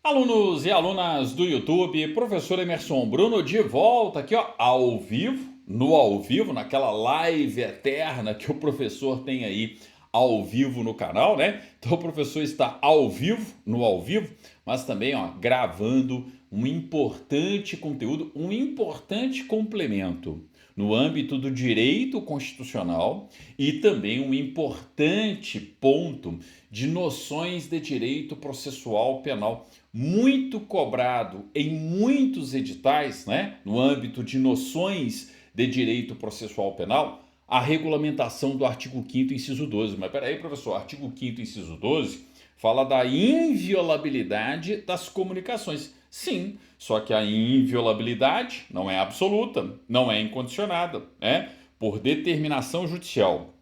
Alunos e alunas do YouTube, professor Emerson Bruno de volta aqui, ó, ao vivo, naquela live eterna que o professor tem aí ao vivo no canal, né? Então o professor está ao vivo, no ao vivo, mas também, ó, gravando um importante conteúdo, um importante complemento no âmbito do direito constitucional e também um importante ponto de noções de direito processual penal muito cobrado em muitos editais, né, no âmbito de noções de direito processual penal, a regulamentação do artigo 5º, inciso 12. Mas peraí, professor, artigo 5º, inciso 12 fala da inviolabilidade das comunicações. Sim, só que a inviolabilidade não é absoluta, não é incondicionada, né? Por determinação judicial,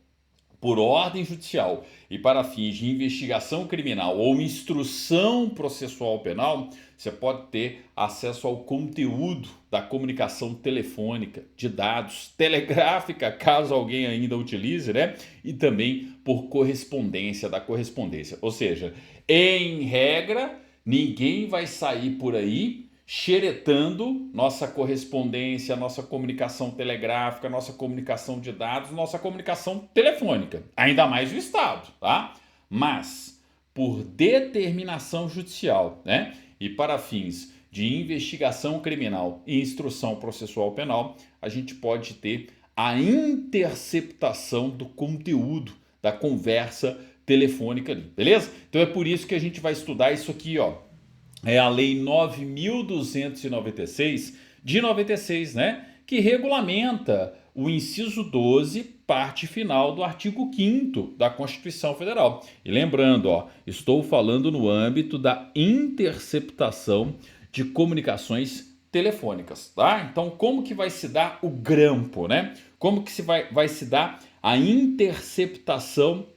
por ordem judicial e para fins de investigação criminal ou instrução processual penal, você pode ter acesso ao conteúdo da comunicação telefônica, de dados, telegráfica, caso alguém ainda utilize, né? E também por correspondência, da correspondência. Ou seja, em regra, ninguém vai sair por aí xeretando nossa correspondência, nossa comunicação telegráfica, nossa comunicação de dados, nossa comunicação telefônica, ainda mais o Estado, tá? Mas, por determinação judicial, né, e para fins de investigação criminal e instrução processual penal, a gente pode ter a interceptação do conteúdo da conversa telefônica ali, beleza? Então é por isso que a gente vai estudar isso aqui, ó. É a Lei 9.296 de 96, né? Que regulamenta o inciso 12, parte final do artigo 5º da Constituição Federal. E lembrando, ó, estou falando no âmbito da interceptação de comunicações telefônicas, tá? Então, como que vai se dar o grampo, né? Como que vai se dar a interceptação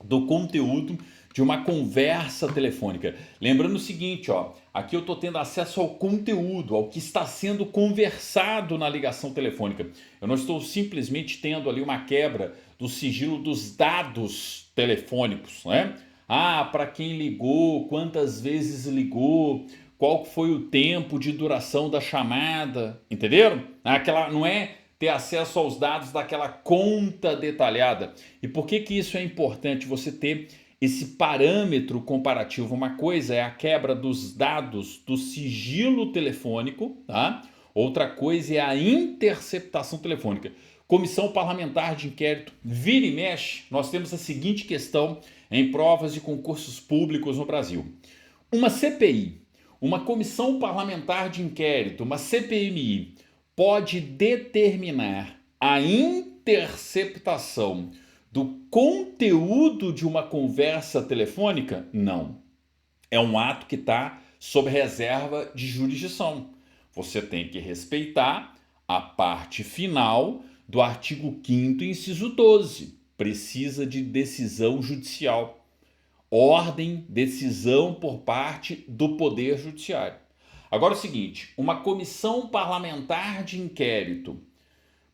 do conteúdo de uma conversa telefônica. Lembrando o seguinte, ó, aqui eu estou tendo acesso ao conteúdo, ao que está sendo conversado na ligação telefônica. Eu não estou simplesmente tendo ali uma quebra do sigilo dos dados telefônicos, né? Ah, para quem ligou, quantas vezes ligou, qual foi o tempo de duração da chamada, entenderam? Aquela não é ter acesso aos dados daquela conta detalhada. E por que que isso é importante, você ter esse parâmetro comparativo? Uma coisa é a quebra dos dados do sigilo telefônico, tá? Outra coisa é a interceptação telefônica. Comissão Parlamentar de Inquérito, vira e mexe, nós temos a seguinte questão em provas de concursos públicos no Brasil. Uma CPI, uma Comissão Parlamentar de Inquérito, uma CPMI, pode determinar a interceptação do conteúdo de uma conversa telefônica? Não. É um ato que está sob reserva de jurisdição. Você tem que respeitar a parte final do artigo 5º, inciso 12. Precisa de decisão judicial. Ordem, decisão por parte do Poder Judiciário. Agora é o seguinte, uma comissão parlamentar de inquérito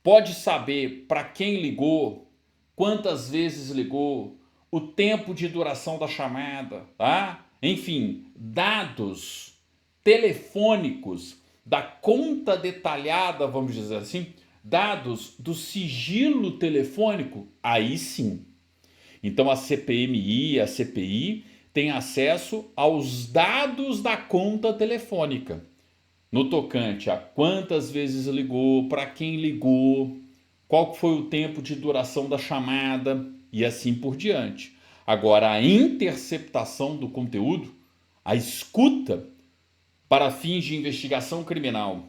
pode saber para quem ligou, quantas vezes ligou, o tempo de duração da chamada, tá? Enfim, dados telefônicos da conta detalhada, vamos dizer assim, dados do sigilo telefônico, aí sim. Então a CPMI, a CPI tem acesso aos dados da conta telefônica, no tocante a quantas vezes ligou, para quem ligou, qual foi o tempo de duração da chamada e assim por diante. Agora, a interceptação do conteúdo, a escuta para fins de investigação criminal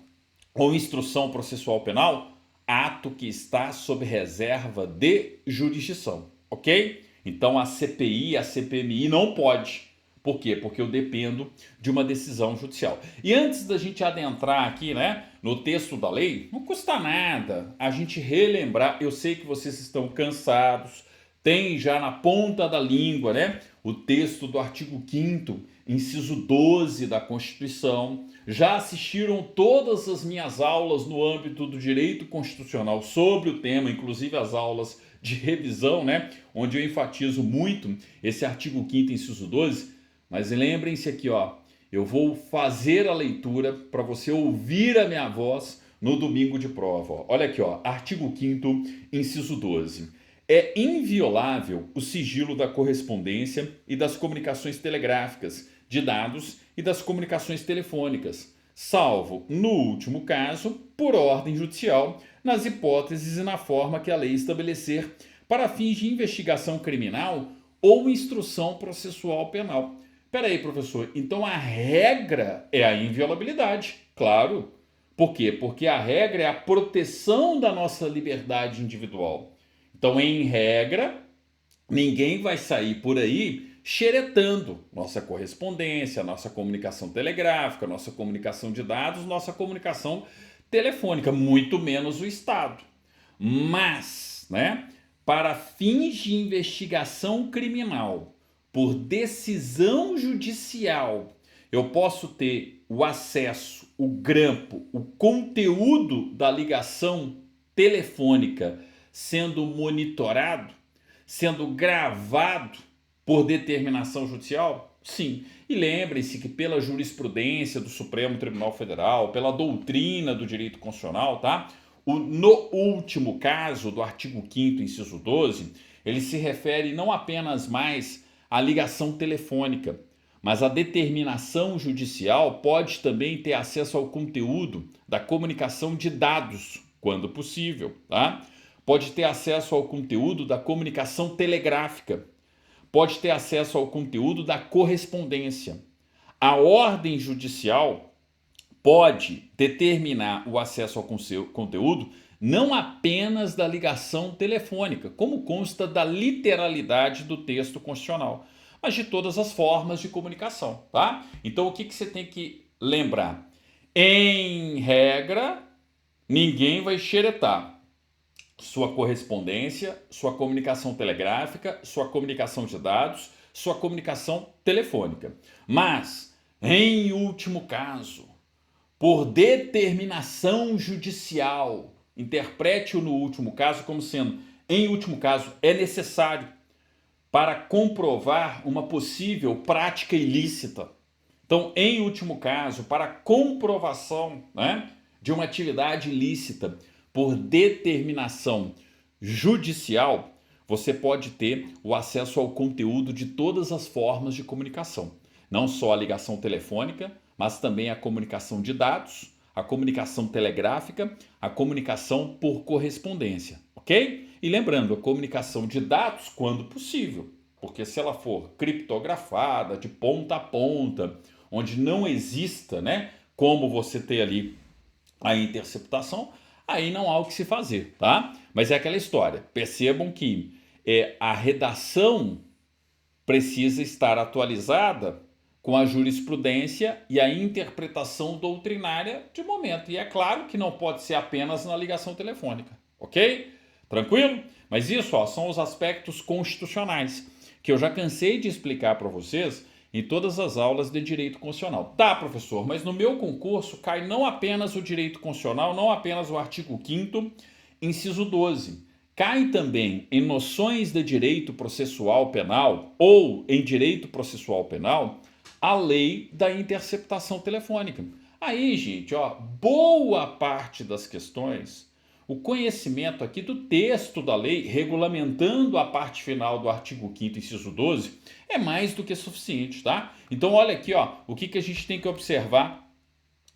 ou instrução processual penal, ato que está sob reserva de jurisdição, ok? Então a CPI, a CPMI não pode. Por quê? Porque eu dependo de uma decisão judicial. E antes da gente adentrar aqui, né, no texto da lei, não custa nada a gente relembrar. Eu sei que vocês estão cansados, tem já na ponta da língua, né, o texto do artigo 5º, inciso 12 da Constituição. Já assistiram todas as minhas aulas no âmbito do direito constitucional sobre o tema, inclusive as aulas de revisão, né, onde eu enfatizo muito esse artigo 5º, inciso 12. Mas lembrem-se aqui, ó, Eu vou fazer a leitura para você ouvir a minha voz no domingo de prova. Ó. Olha aqui, ó, artigo 5º, inciso 12. É inviolável o sigilo da correspondência e das comunicações telegráficas, de dados e das comunicações telefônicas, salvo, no último caso, por ordem judicial, nas hipóteses e na forma que a lei estabelecer, para fins de investigação criminal ou instrução processual penal. Peraí, professor, então a regra é a inviolabilidade, claro. Por quê? Porque a regra é a proteção da nossa liberdade individual. Então, em regra, ninguém vai sair por aí xeretando nossa correspondência, nossa comunicação telegráfica, nossa comunicação de dados, nossa comunicação telefônica, muito menos o Estado. Mas, né, para fins de investigação criminal, por decisão judicial, eu posso ter o acesso, o grampo, o conteúdo da ligação telefônica sendo monitorado, sendo gravado por determinação judicial? Sim. E lembrem-se que pela jurisprudência do Supremo Tribunal Federal, pela doutrina do direito constitucional, tá? No último caso do artigo 5º, inciso 12, ele se refere não apenas mais à ligação telefônica, mas a determinação judicial pode também ter acesso ao conteúdo da comunicação de dados, quando possível, tá? Pode ter acesso ao conteúdo da comunicação telegráfica, pode ter acesso ao conteúdo da correspondência. A ordem judicial pode determinar o acesso ao conteúdo não apenas da ligação telefônica, como consta da literalidade do texto constitucional, mas de todas as formas de comunicação, tá? Então, o que você tem que lembrar? Em regra, ninguém vai xeretar sua correspondência, sua comunicação telegráfica, sua comunicação de dados, sua comunicação telefônica. Mas, em último caso, por determinação judicial, interprete-o no último caso como sendo, em último caso, é necessário para comprovar uma possível prática ilícita. Então, em último caso, para comprovação, né, de uma atividade ilícita, por determinação judicial, você pode ter o acesso ao conteúdo de todas as formas de comunicação. Não só a ligação telefônica, mas também a comunicação de dados, a comunicação telegráfica, a comunicação por correspondência, ok? E lembrando, a comunicação de dados quando possível, porque se ela for criptografada, de ponta a ponta, onde não exista, né, como você ter ali a interceptação, aí não há o que se fazer, tá? Mas é aquela história. Percebam que a redação precisa estar atualizada com a jurisprudência e a interpretação doutrinária de momento. E é claro que não pode ser apenas na ligação telefônica, ok? Tranquilo? Mas isso, ó, são os aspectos constitucionais que eu já cansei de explicar para vocês em todas as aulas de direito constitucional. Tá, professor, mas no meu concurso cai não apenas o direito constitucional, não apenas o artigo 5º, inciso 12. Cai também em noções de direito processual penal ou em direito processual penal a lei da interceptação telefônica. Aí, gente, ó, boa parte das questões, o conhecimento aqui do texto da lei, regulamentando a parte final do artigo 5º, inciso 12, é mais do que suficiente, tá? Então, olha aqui, ó, o que a gente tem que observar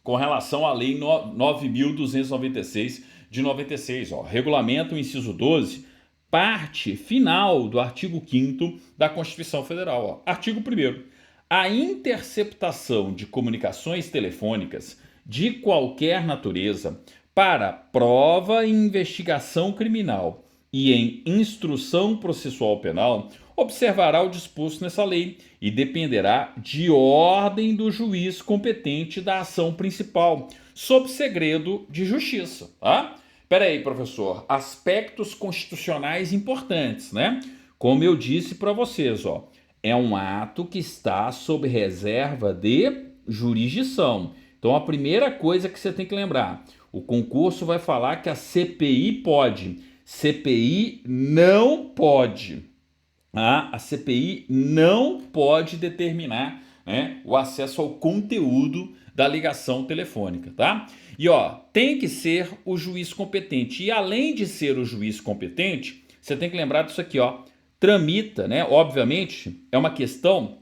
com relação à lei 9.296 de 96, ó, regulamento, inciso 12, parte final do artigo 5º da Constituição Federal, ó, artigo 1º. A interceptação de comunicações telefônicas de qualquer natureza para prova e investigação criminal e em instrução processual penal observará o disposto nessa lei e dependerá de ordem do juiz competente da ação principal, sob segredo de justiça, tá? Peraí, professor, aspectos constitucionais importantes, né? Como eu disse para vocês, ó, é um ato que está sob reserva de jurisdição. Então, a primeira coisa que você tem que lembrar, o concurso vai falar que a CPI pode, CPI não pode. A CPI não pode determinar, né, o acesso ao conteúdo da ligação telefônica, tá? E ó, tem que ser o juiz competente. E além de ser o juiz competente, você tem que lembrar disso aqui, ó. Tramita, né? Obviamente, é uma questão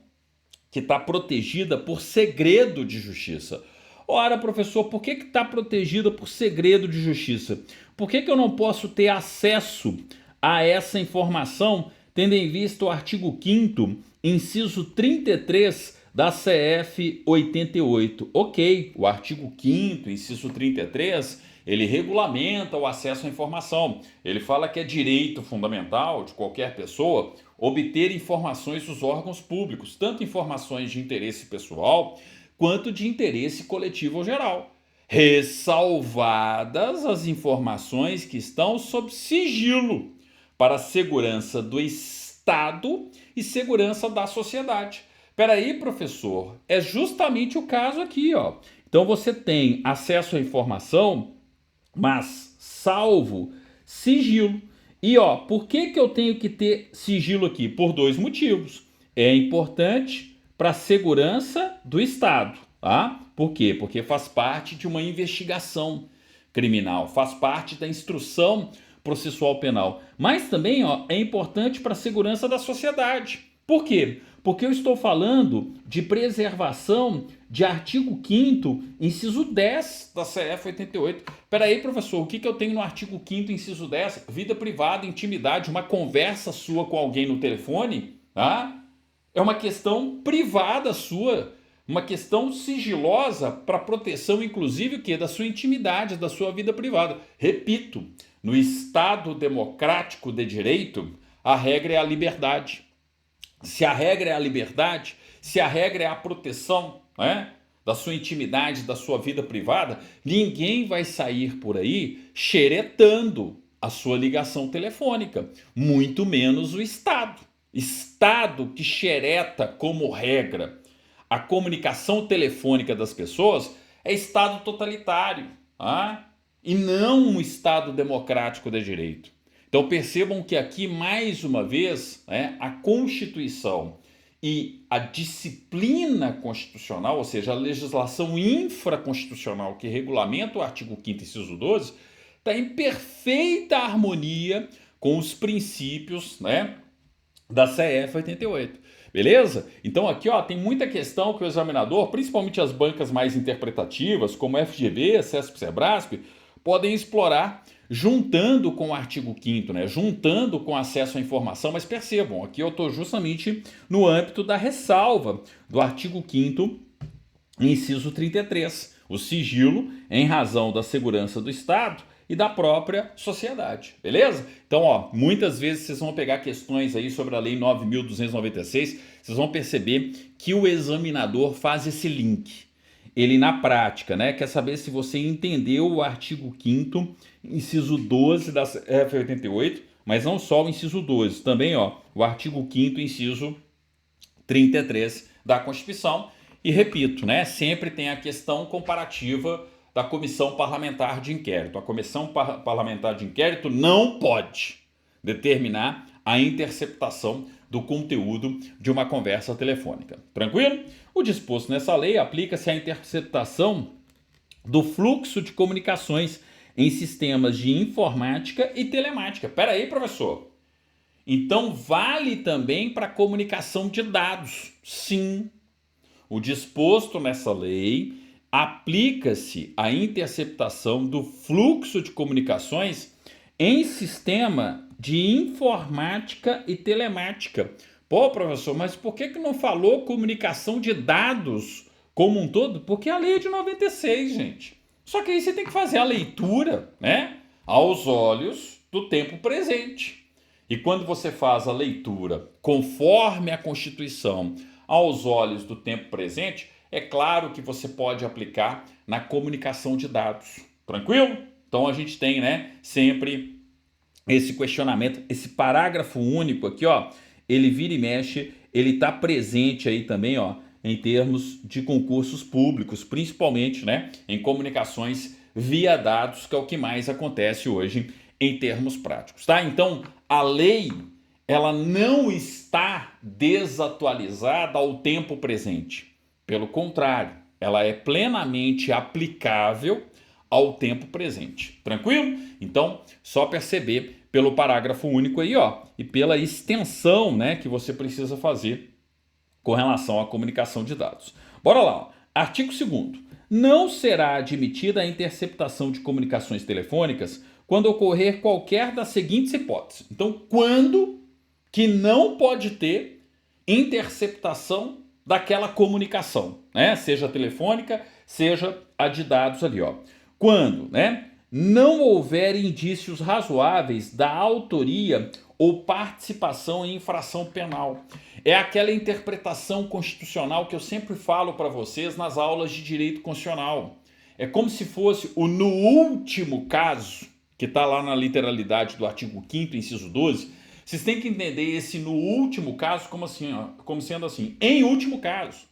que está protegida por segredo de justiça. Ora, professor, por que está protegida por segredo de justiça? Por que eu não posso ter acesso a essa informação, tendo em vista o artigo 5º, inciso 33 da CF 88? Ok, o artigo 5º, inciso 33, ele regulamenta o acesso à informação. Ele fala que é direito fundamental de qualquer pessoa obter informações dos órgãos públicos, tanto informações de interesse pessoal quanto de interesse coletivo ou geral, ressalvadas as informações que estão sob sigilo para a segurança do Estado e segurança da sociedade. Peraí, professor, é justamente o caso aqui, ó. Então você tem acesso à informação, mas salvo sigilo. E ó, por que eu tenho que ter sigilo aqui? Por dois motivos. É importante para a segurança do Estado, tá? Por quê? Porque faz parte de uma investigação criminal, faz parte da instrução processual penal. Mas também, ó, é importante para a segurança da sociedade. Por quê? Porque eu estou falando de preservação de artigo 5º, inciso 10 da CF 88. Peraí, professor, o que eu tenho no artigo 5º, inciso 10? Vida privada, intimidade, uma conversa sua com alguém no telefone, tá? É uma questão privada sua, uma questão sigilosa para proteção, inclusive, o quê? Da sua intimidade, da sua vida privada. Repito, no Estado democrático de direito, a regra é a liberdade. Se a regra é a liberdade, se a regra é a proteção, né, da sua intimidade, da sua vida privada, ninguém vai sair por aí xeretando a sua ligação telefônica, muito menos o Estado. Estado que xereta como regra a comunicação telefônica das pessoas é Estado totalitário, tá? E não um Estado democrático de direito. Então percebam que aqui, mais uma vez, né, a Constituição e a disciplina constitucional, ou seja, a legislação infraconstitucional que regulamenta o artigo 5º, inciso 12, está em perfeita harmonia com os princípios, né, da CF 88. Beleza? Então aqui, ó, tem muita questão que o examinador, principalmente as bancas mais interpretativas, como FGV, CESP, SEBRASP, podem explorar juntando com o artigo 5º, né? Juntando com acesso à informação, mas percebam, aqui eu estou justamente no âmbito da ressalva do artigo 5º, inciso 33, o sigilo em razão da segurança do Estado e da própria sociedade, beleza? Então, ó, muitas vezes vocês vão pegar questões aí sobre a Lei 9.296, vocês vão perceber que o examinador faz esse link. Ele, na prática, né, quer saber se você entendeu o artigo 5º, inciso 12 da F88, mas não só o inciso 12, também, ó, o artigo 5º, inciso 33 da Constituição. E repito, né, sempre tem a questão comparativa da Comissão Parlamentar de Inquérito. A Comissão Parlamentar de Inquérito não pode determinar a interceptação do conteúdo de uma conversa telefônica. Tranquilo? O disposto nessa lei aplica-se à interceptação do fluxo de comunicações em sistemas de informática e telemática. Pera aí, professor. Então vale também para comunicação de dados. Sim. O disposto nessa lei aplica-se à interceptação do fluxo de comunicações em sistema de informática e telemática. Pô, professor, mas por que não falou comunicação de dados como um todo? Porque a lei é de 96, gente. Só que aí você tem que fazer a leitura, né, aos olhos do tempo presente. E quando você faz a leitura conforme a Constituição, aos olhos do tempo presente, é claro que você pode aplicar na comunicação de dados. Tranquilo? Então a gente tem, né, sempre esse questionamento, esse parágrafo único aqui, ó, ele vira e mexe, ele está presente aí também, ó, em termos de concursos públicos, principalmente, né, em comunicações via dados, que é o que mais acontece hoje em termos práticos, tá? Então, a lei, ela não está desatualizada ao tempo presente. Pelo contrário, ela é plenamente aplicável ao tempo presente. Tranquilo? Então, só perceber pelo parágrafo único aí, ó, e pela extensão, né, que você precisa fazer com relação à comunicação de dados. Bora lá, ó. Artigo 2º. Não será admitida a interceptação de comunicações telefônicas quando ocorrer qualquer das seguintes hipóteses. Então, quando que não pode ter interceptação daquela comunicação, né? Seja telefônica, seja a de dados ali, ó. Quando, né, não houver indícios razoáveis da autoria ou participação em infração penal. É aquela interpretação constitucional que eu sempre falo para vocês nas aulas de direito constitucional. É como se fosse o no último caso, que está lá na literalidade do artigo 5º, inciso 12, vocês têm que entender esse no último caso como assim, ó, como sendo assim, em último caso.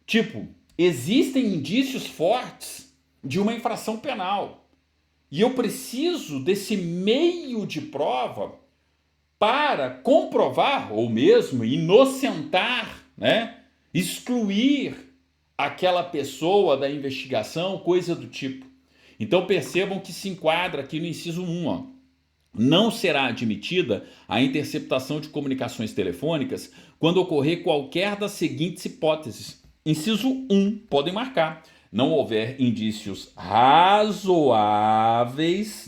Tipo, existem indícios fortes de uma infração penal. E eu preciso desse meio de prova para comprovar, ou mesmo inocentar, né, excluir aquela pessoa da investigação, coisa do tipo. Então percebam que se enquadra aqui no inciso 1, ó. Não será admitida a interceptação de comunicações telefônicas quando ocorrer qualquer das seguintes hipóteses. Inciso 1, podem marcar. Não houver indícios razoáveis,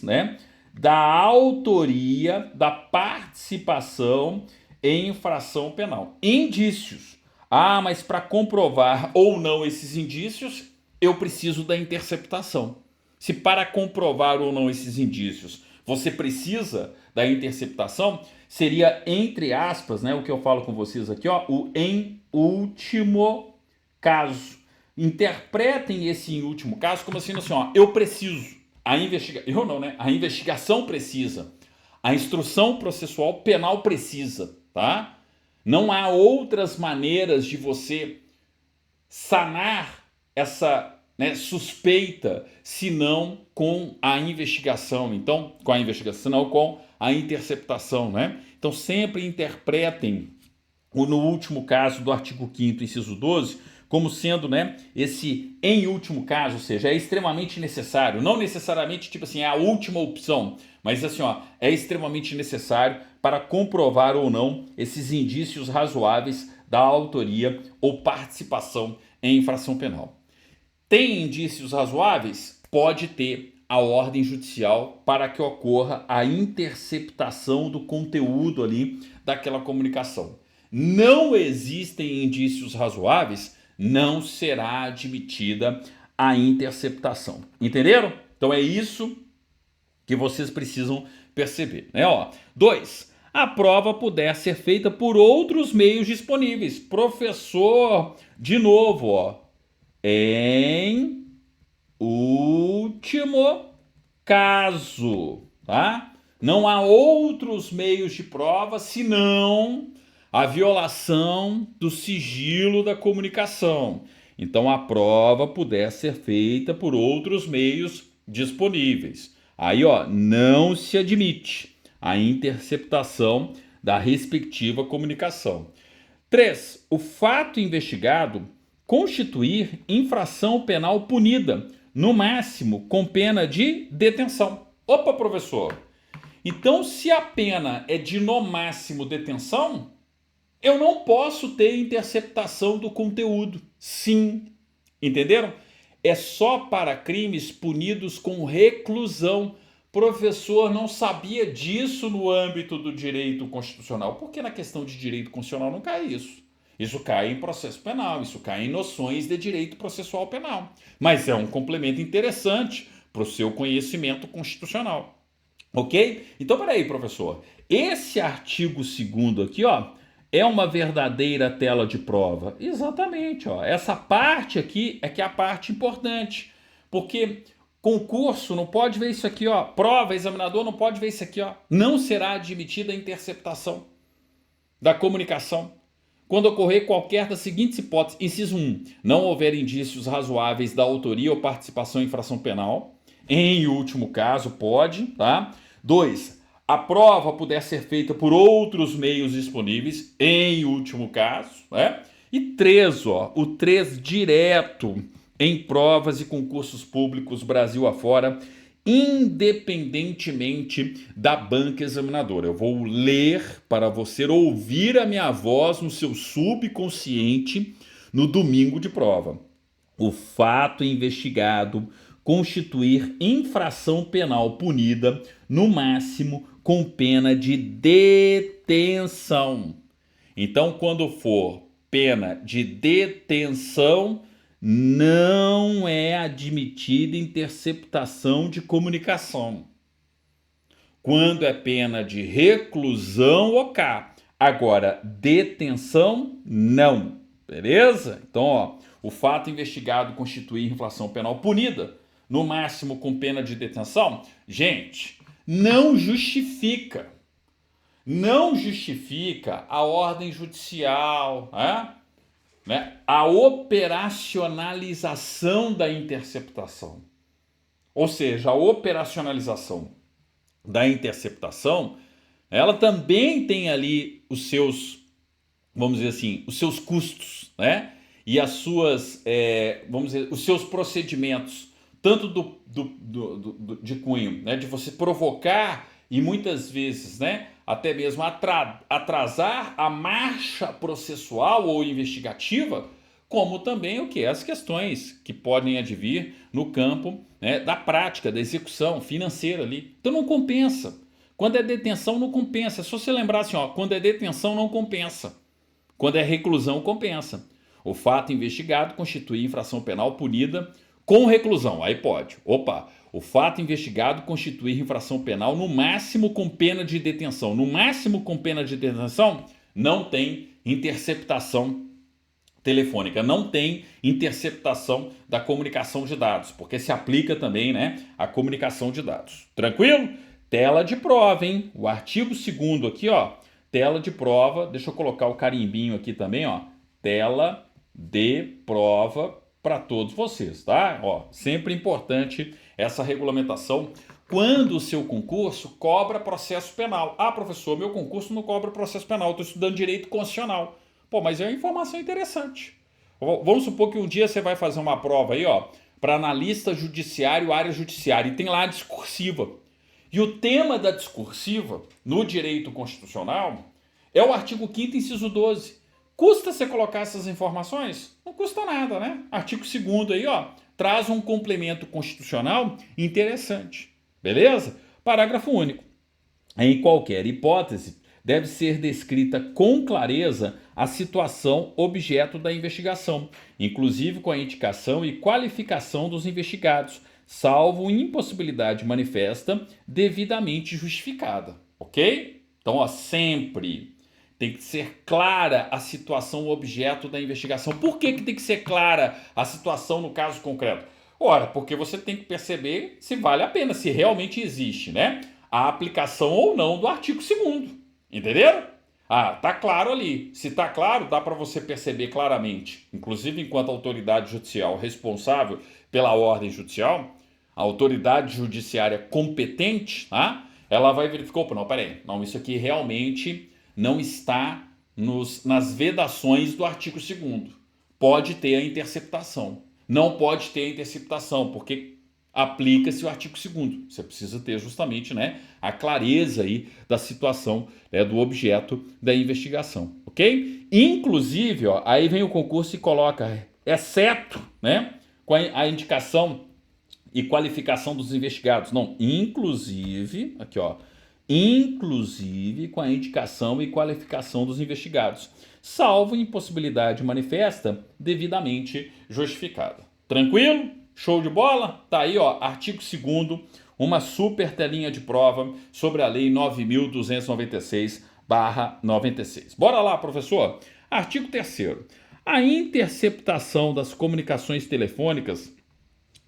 né, da autoria, da participação em infração penal. Indícios. Ah, mas para comprovar ou não esses indícios, eu preciso da interceptação. Se para comprovar ou não esses indícios você precisa da interceptação, seria, entre aspas, né, o que eu falo com vocês aqui, ó, o em último caso. Interpretem esse em último caso como assim, ó, eu preciso, a investigação precisa, a instrução processual penal precisa, tá? Não há outras maneiras de você sanar essa, né, suspeita, senão com a investigação. Então, com a investigação, senão com a interceptação, né? Então, sempre interpretem no último caso do artigo 5º, inciso 12, como sendo, né, esse em último caso, ou seja, é extremamente necessário, não necessariamente tipo assim, é a última opção, mas assim, ó, é extremamente necessário para comprovar ou não esses indícios razoáveis da autoria ou participação em infração penal. Tem indícios razoáveis? Pode ter a ordem judicial para que ocorra a interceptação do conteúdo ali daquela comunicação. Não existem indícios razoáveis, não será admitida a interceptação. Entenderam? Então é isso que vocês precisam perceber, né? 2. A prova puder ser feita por outros meios disponíveis. Professor, de novo, ó. Em último caso, tá? Não há outros meios de prova senão a violação do sigilo da comunicação. Então a prova puder ser feita por outros meios disponíveis. Aí, ó, não se admite a interceptação da respectiva comunicação. 3. O fato investigado constituir infração penal punida, no máximo com pena de detenção. Opa, professor! Então, se a pena é de no máximo detenção, eu não posso ter interceptação do conteúdo. Sim. Entenderam? É só para crimes punidos com reclusão. Professor, não sabia disso no âmbito do direito constitucional. Porque na questão de direito constitucional não cai isso. Isso cai em processo penal, isso cai em noções de direito processual penal. Mas é um complemento interessante para o seu conhecimento constitucional. Ok? Então, peraí, professor. Esse artigo 2º aqui, ó, é uma verdadeira tela de prova. Exatamente, ó. Essa parte aqui é que é a parte importante. Porque concurso não pode ver isso aqui, ó. Prova, examinador não pode ver isso aqui, ó. Não será admitida a interceptação da comunicação quando ocorrer qualquer das seguintes hipóteses. Inciso 1. Não houver indícios razoáveis da autoria ou participação em infração penal. Em último caso, pode, tá? 2. A prova puder ser feita por outros meios disponíveis. Em último caso, né? E 3, ó, o 3 direto em provas e concursos públicos Brasil afora, independentemente da banca examinadora. Eu vou ler para você ouvir a minha voz no seu subconsciente no domingo de prova. O fato investigado constituir infração penal punida, no máximo, com pena de detenção. Então, quando for pena de detenção, não é admitida interceptação de comunicação. Quando é pena de reclusão, ok. Agora, detenção, não. Beleza? Então, ó, o fato investigado constituir infração penal punida, no máximo com pena de detenção, gente, não justifica. Não justifica a ordem judicial, né? A operacionalização da interceptação. Ou seja, a operacionalização da interceptação, ela também tem ali os seus, vamos dizer assim, os seus custos, né? E as suas, vamos dizer, os seus procedimentos, tanto de cunho, né? De você provocar e muitas vezes, né? Até mesmo atrasar a marcha processual ou investigativa, como também o que? As questões que podem advir no campo, né, da prática, da execução financeira ali. Então não compensa. Quando é detenção, não compensa. É só você lembrar assim, ó, quando é detenção, não compensa. Quando é reclusão, compensa. O fato investigado constitui infração penal punida com reclusão. Aí pode. Opa! O fato investigado constituir infração penal, no máximo com pena de detenção. No máximo com pena de detenção, não tem interceptação telefônica, não tem interceptação da comunicação de dados, porque se aplica também, né, a comunicação de dados. Tranquilo? Tela de prova, hein? O artigo 2º aqui, ó, tela de prova, deixa eu colocar o carimbinho aqui também, ó, tela de prova para todos vocês, tá? Ó, sempre importante essa regulamentação quando o seu concurso cobra processo penal. Ah, professor, meu concurso não cobra processo penal, estou estudando direito constitucional. Pô, mas é uma informação interessante. Vamos supor que um dia você vai fazer uma prova aí, ó, para analista judiciário, área judiciária, e tem lá a discursiva. E o tema da discursiva, no direito constitucional, é o artigo 5º, inciso 12. Custa você colocar essas informações? Não custa nada, né? Artigo 2º aí, ó, traz um complemento constitucional interessante. Beleza? Parágrafo único. Em qualquer hipótese, deve ser descrita com clareza a situação objeto da investigação, inclusive com a indicação e qualificação dos investigados, salvo impossibilidade manifesta devidamente justificada. Ok? Então, ó, sempre tem que ser clara a situação objeto da investigação. Por que tem que ser clara a situação no caso concreto? Ora, porque você tem que perceber se vale a pena, se realmente existe, né, a aplicação ou não do artigo 2º. Entenderam? Ah, tá claro ali. Se tá claro, dá para você perceber claramente, inclusive enquanto autoridade judicial responsável pela ordem judicial, a autoridade judiciária competente, tá? Ela vai verificar, opa, não, peraí, não, isso aqui realmente não está nas vedações do artigo 2º. Pode ter a interceptação. Não pode ter a interceptação, porque aplica-se o artigo 2º. Você precisa ter justamente, né, a clareza aí da situação, né, do objeto da investigação, ok? Inclusive, ó, aí vem o concurso e coloca, exceto, né, com a indicação e qualificação dos investigados. Não, inclusive, aqui ó, inclusive com a indicação e qualificação dos investigados, salvo impossibilidade manifesta devidamente justificada. Tranquilo? Show de bola? Tá aí, ó, artigo 2º, uma super telinha de prova sobre a lei 9.296/96. Bora lá, professor? Artigo 3º. A interceptação das comunicações telefônicas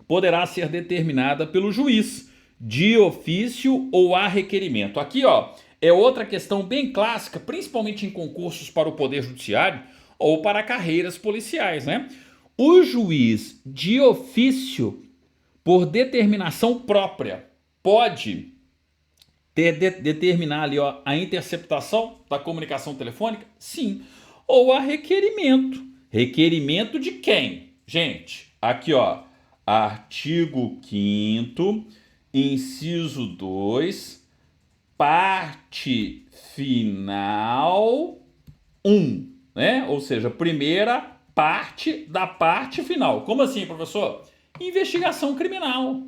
poderá ser determinada pelo juiz, de ofício ou a requerimento. Aqui, ó, é outra questão bem clássica, principalmente em concursos para o Poder Judiciário ou para carreiras policiais, né? O juiz, de ofício, por determinação própria, pode determinar ali, ó, a interceptação da comunicação telefônica? Sim. Ou a requerimento. Requerimento de quem? Gente, aqui ó, artigo 5º, inciso 2, parte final 1, né? Ou seja, primeira parte da parte final. Como assim, professor? Investigação criminal.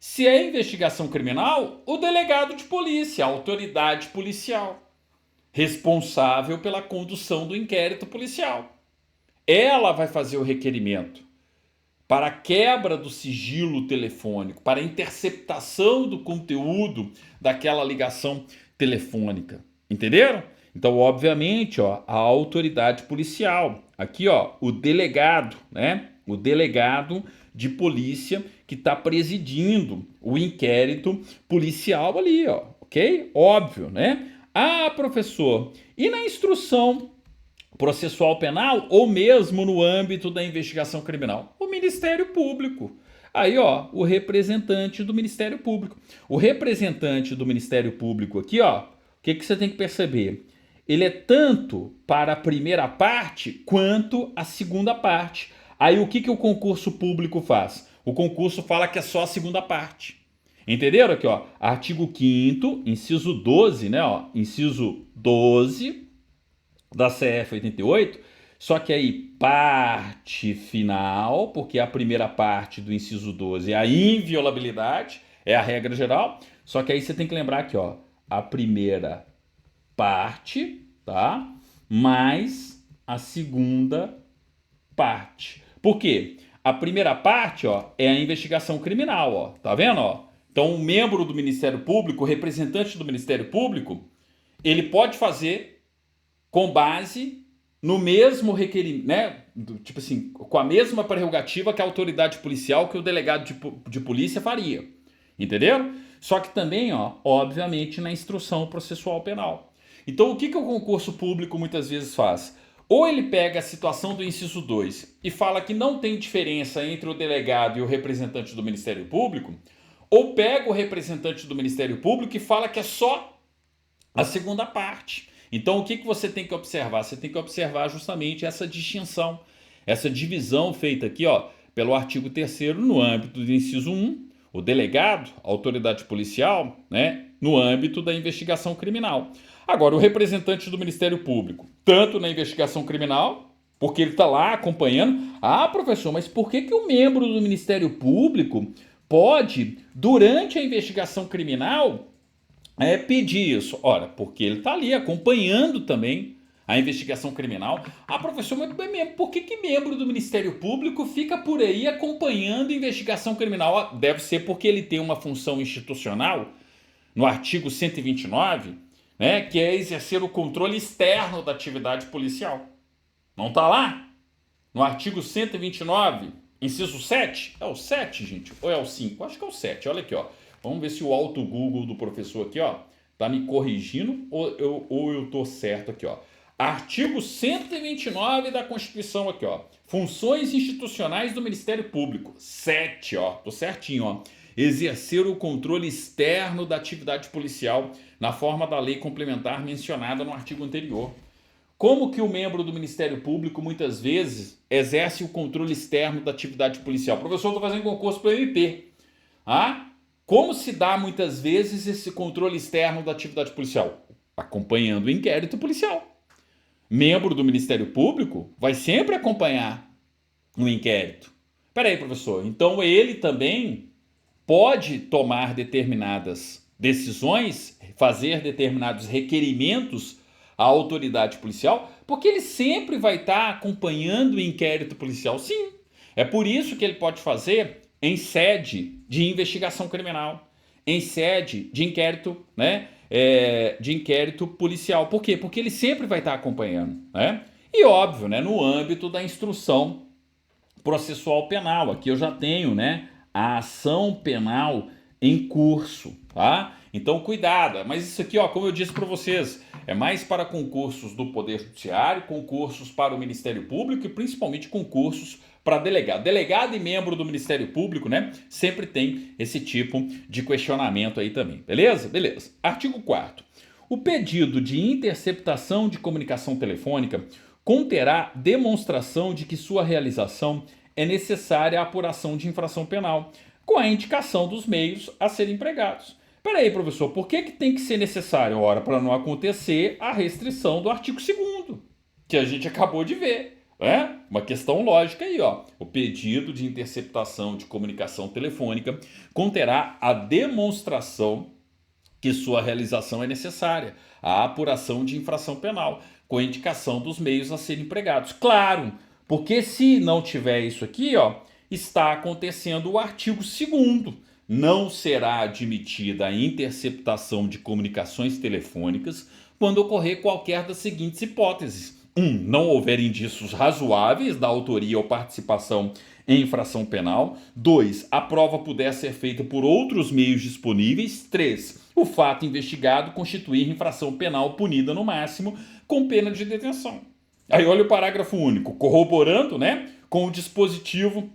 Se é investigação criminal, o delegado de polícia, a autoridade policial, responsável pela condução do inquérito policial. Ela vai fazer o requerimento para a quebra do sigilo telefônico, para a interceptação do conteúdo daquela ligação telefônica. Entenderam? Então, obviamente, ó, a autoridade policial, aqui, ó, o delegado, né? O delegado de polícia que está presidindo o inquérito policial ali, ó, ok? Óbvio, né? Ah, professor, e na instrução processual penal ou mesmo no âmbito da investigação criminal? O Ministério Público. Aí, ó, o representante do Ministério Público. O representante do Ministério Público aqui, ó, o que você tem que perceber? Ele é tanto para a primeira parte quanto a segunda parte. Aí o que o concurso público faz? O concurso fala que é só a segunda parte. Entenderam aqui, ó? Artigo 5º, inciso 12, né, ó? Inciso 12 da CF 88, só que aí parte final, porque a primeira parte do inciso 12 é a inviolabilidade, é a regra geral, só que aí você tem que lembrar aqui, ó, a primeira parte, tá? Mais a segunda parte. Por quê? A primeira parte, ó, é a investigação criminal, ó. Tá vendo, ó? Então, um membro do Ministério Público, o representante do Ministério Público, ele pode fazer com base no mesmo requerimento, né? Tipo assim, com a mesma prerrogativa que a autoridade policial, que o delegado de polícia faria. Entenderam? Só que também, ó, obviamente, na instrução processual penal. Então, o que o concurso público muitas vezes faz? Ou ele pega a situação do inciso 2 e fala que não tem diferença entre o delegado e o representante do Ministério Público, ou pega o representante do Ministério Público e fala que é só a segunda parte. Então, o que você tem que observar? Você tem que observar justamente essa distinção, essa divisão feita aqui, ó, pelo artigo 3º no âmbito do inciso 1, o delegado, a autoridade policial, né, no âmbito da investigação criminal. Agora, o representante do Ministério Público, tanto na investigação criminal, porque ele está lá acompanhando. Ah, professor, mas por que o membro do Ministério Público pode, durante a investigação criminal, pedir isso? Ora, porque ele está ali acompanhando também a investigação criminal. Ah, professor, mas por que membro do Ministério Público fica por aí acompanhando a investigação criminal? Deve ser porque ele tem uma função institucional, no artigo 129, né, que é exercer o controle externo da atividade policial. Não está lá? No artigo 129, inciso 7? É o 7, gente? Ou é o 5? Acho que é o 7. Olha aqui, ó. Vamos ver se o auto Google do professor aqui, ó, tá me corrigindo ou eu tô certo aqui, ó. Artigo 129 da Constituição aqui, ó. Funções institucionais do Ministério Público. 7, ó. Tô certinho, ó. Exercer o controle externo da atividade policial na forma da lei complementar mencionada no artigo anterior. Como que o membro do Ministério Público, muitas vezes, exerce o controle externo da atividade policial? Professor, estou fazendo concurso para o MP. Como se dá, muitas vezes, esse controle externo da atividade policial? Acompanhando o inquérito policial. Membro do Ministério Público vai sempre acompanhar o inquérito. Peraí, professor, então ele também pode tomar determinadas decisões, fazer determinados requerimentos à autoridade policial, porque ele sempre vai estar acompanhando o inquérito policial. Sim, é por isso que ele pode fazer em sede de investigação criminal, em sede de inquérito, né, de inquérito policial. Por quê? Porque ele sempre vai estar acompanhando, né? E óbvio, né, no âmbito da instrução processual penal. Aqui eu já tenho, né, a ação penal em curso, tá? Então, cuidado. Mas isso aqui, ó, como eu disse para vocês, é mais para concursos do Poder Judiciário, concursos para o Ministério Público e principalmente concursos para delegado. Delegado e membro do Ministério Público, né? Sempre tem esse tipo de questionamento aí também. Beleza? Beleza. Artigo 4º. O pedido de interceptação de comunicação telefônica conterá demonstração de que sua realização é necessária à apuração de infração penal, com a indicação dos meios a serem empregados. Peraí, professor, por que tem que ser necessário? Ora, para não acontecer a restrição do artigo 2º, que a gente acabou de ver. Uma questão lógica aí, ó. O pedido de interceptação de comunicação telefônica conterá a demonstração que sua realização é necessária à apuração de infração penal, com a indicação dos meios a serem empregados. Claro, porque se não tiver isso aqui, ó, está acontecendo o artigo 2º. Não será admitida a interceptação de comunicações telefônicas quando ocorrer qualquer das seguintes hipóteses. 1. Não houver indícios razoáveis da autoria ou participação em infração penal. 2. A prova puder ser feita por outros meios disponíveis. 3. O fato investigado constituir infração penal punida no máximo com pena de detenção. Aí olha o parágrafo único, corroborando, né, com o dispositivo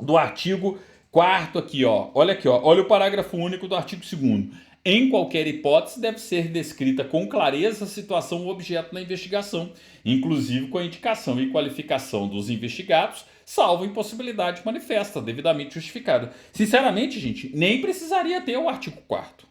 do artigo 4º aqui, ó. Olha aqui, ó. Olha o parágrafo único do artigo 2º. Em qualquer hipótese, deve ser descrita com clareza a situação ou objeto da investigação, inclusive com a indicação e qualificação dos investigados, salvo impossibilidade manifesta, devidamente justificada. Sinceramente, gente, nem precisaria ter o artigo 4º.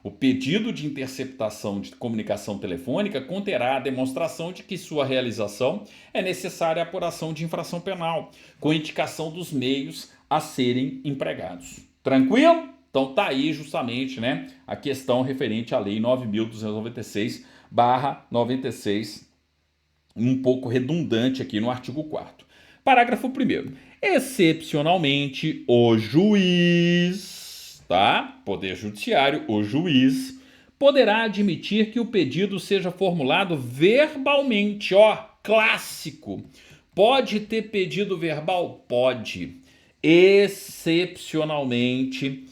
O pedido de interceptação de comunicação telefônica conterá a demonstração de que sua realização é necessária à apuração de infração penal, com indicação dos meios a serem empregados. Tranquilo? Então tá aí justamente, né, a questão referente à Lei 9.296/96, um pouco redundante aqui no artigo 4º. Parágrafo 1º. Excepcionalmente, o juiz, tá? Poder Judiciário, o juiz, poderá admitir que o pedido seja formulado verbalmente, ó, clássico. Pode ter pedido verbal? Pode. Excepcionalmente,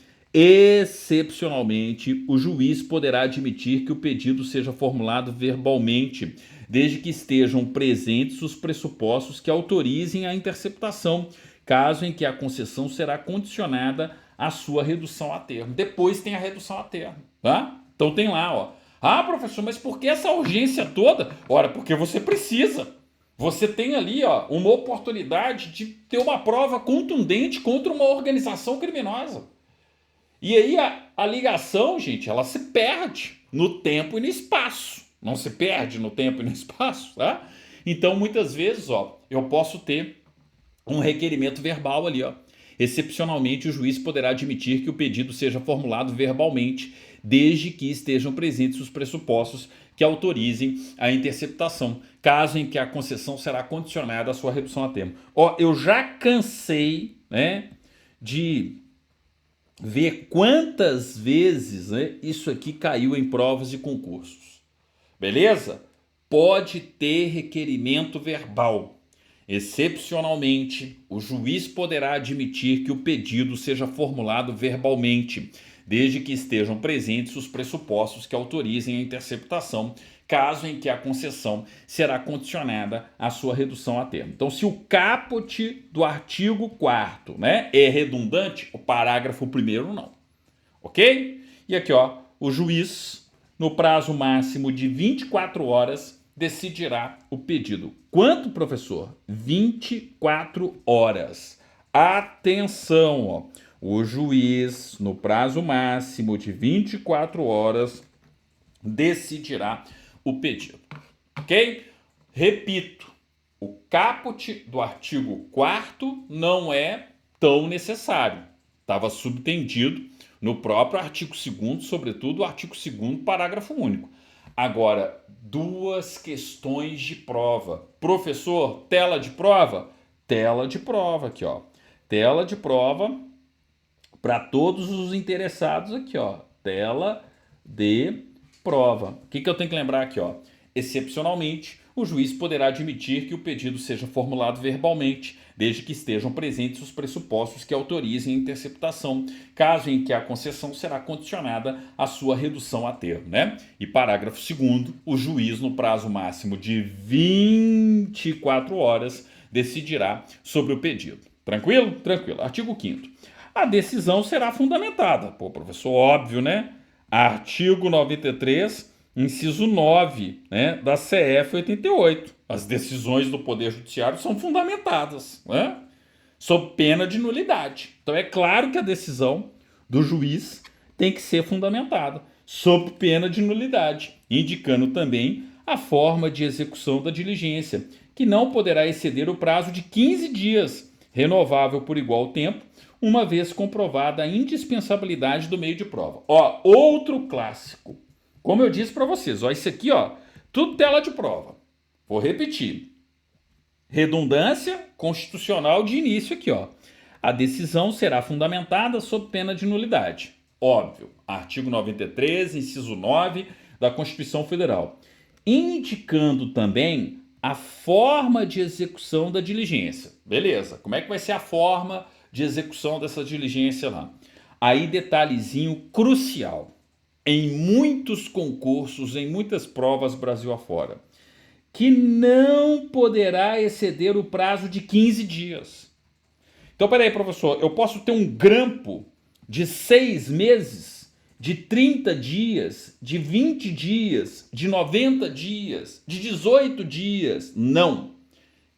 o juiz poderá admitir que o pedido seja formulado verbalmente, desde que estejam presentes os pressupostos que autorizem a interceptação, caso em que a concessão será condicionada à sua redução a termo. Depois tem a redução a termo, tá? Então tem lá, ó. Ah, professor, mas por que essa urgência toda? Ora, porque você precisa. Você tem ali, ó, uma oportunidade de ter uma prova contundente contra uma organização criminosa. E aí a ligação, gente, ela se perde no tempo e no espaço. Não se perde no tempo e no espaço, tá? Então, muitas vezes, ó, eu posso ter um requerimento verbal ali, ó. Excepcionalmente, o juiz poderá admitir que o pedido seja formulado verbalmente, desde que estejam presentes os pressupostos que autorizem a interceptação, caso em que a concessão será condicionada à sua redução a termo. Ó, eu já cansei, né, de ver quantas vezes, né, isso aqui caiu em provas e concursos. Beleza? Pode ter requerimento verbal. Excepcionalmente, o juiz poderá admitir que o pedido seja formulado verbalmente, desde que estejam presentes os pressupostos que autorizem a interceptação, caso em que a concessão será condicionada à sua redução a termo. Então, se o caput do artigo 4º, né, é redundante, o parágrafo 1º não. Ok? E aqui, ó, o juiz, no prazo máximo de 24 horas, decidirá o pedido. Quanto, professor? 24 horas. Atenção, ó. O juiz, no prazo máximo de 24 horas, decidirá o pedido. Ok? Repito, o caput do artigo 4º não é tão necessário. Estava subtendido no próprio artigo 2º, sobretudo o artigo 2º, parágrafo único. Agora, duas questões de prova. Professor, tela de prova? Tela de prova aqui, ó. Tela de prova para todos os interessados aqui, ó. Tela de prova. O que eu tenho que lembrar aqui, ó? Excepcionalmente, o juiz poderá admitir que o pedido seja formulado verbalmente, desde que estejam presentes os pressupostos que autorizem a interceptação, caso em que a concessão será condicionada à sua redução a termo, né? E parágrafo 2º, o juiz, no prazo máximo de 24 horas, decidirá sobre o pedido. Tranquilo? Tranquilo. Artigo 5º. A decisão será fundamentada. Pô, professor, óbvio, né? Artigo 93, inciso 9, né, da CF 88. As decisões do Poder Judiciário são fundamentadas, né, sob pena de nulidade. Então é claro que a decisão do juiz tem que ser fundamentada, sob pena de nulidade, indicando também a forma de execução da diligência, que não poderá exceder o prazo de 15 dias, renovável por igual tempo, uma vez comprovada a indispensabilidade do meio de prova. Ó, outro clássico. Como eu disse para vocês, ó, isso aqui, ó, tudo tela de prova. Vou repetir. Redundância constitucional de início aqui, ó. A decisão será fundamentada sob pena de nulidade. Óbvio, artigo 93, inciso 9 da Constituição Federal. Indicando também a forma de execução da diligência. Beleza, como é que vai ser a forma de execução dessa diligência lá? Aí detalhezinho crucial. Em muitos concursos, em muitas provas Brasil afora, que não poderá exceder o prazo de 15 dias. Então, peraí, professor, eu posso ter um grampo de 6 meses, de 30 dias, de 20 dias, de 90 dias, de 18 dias? Não.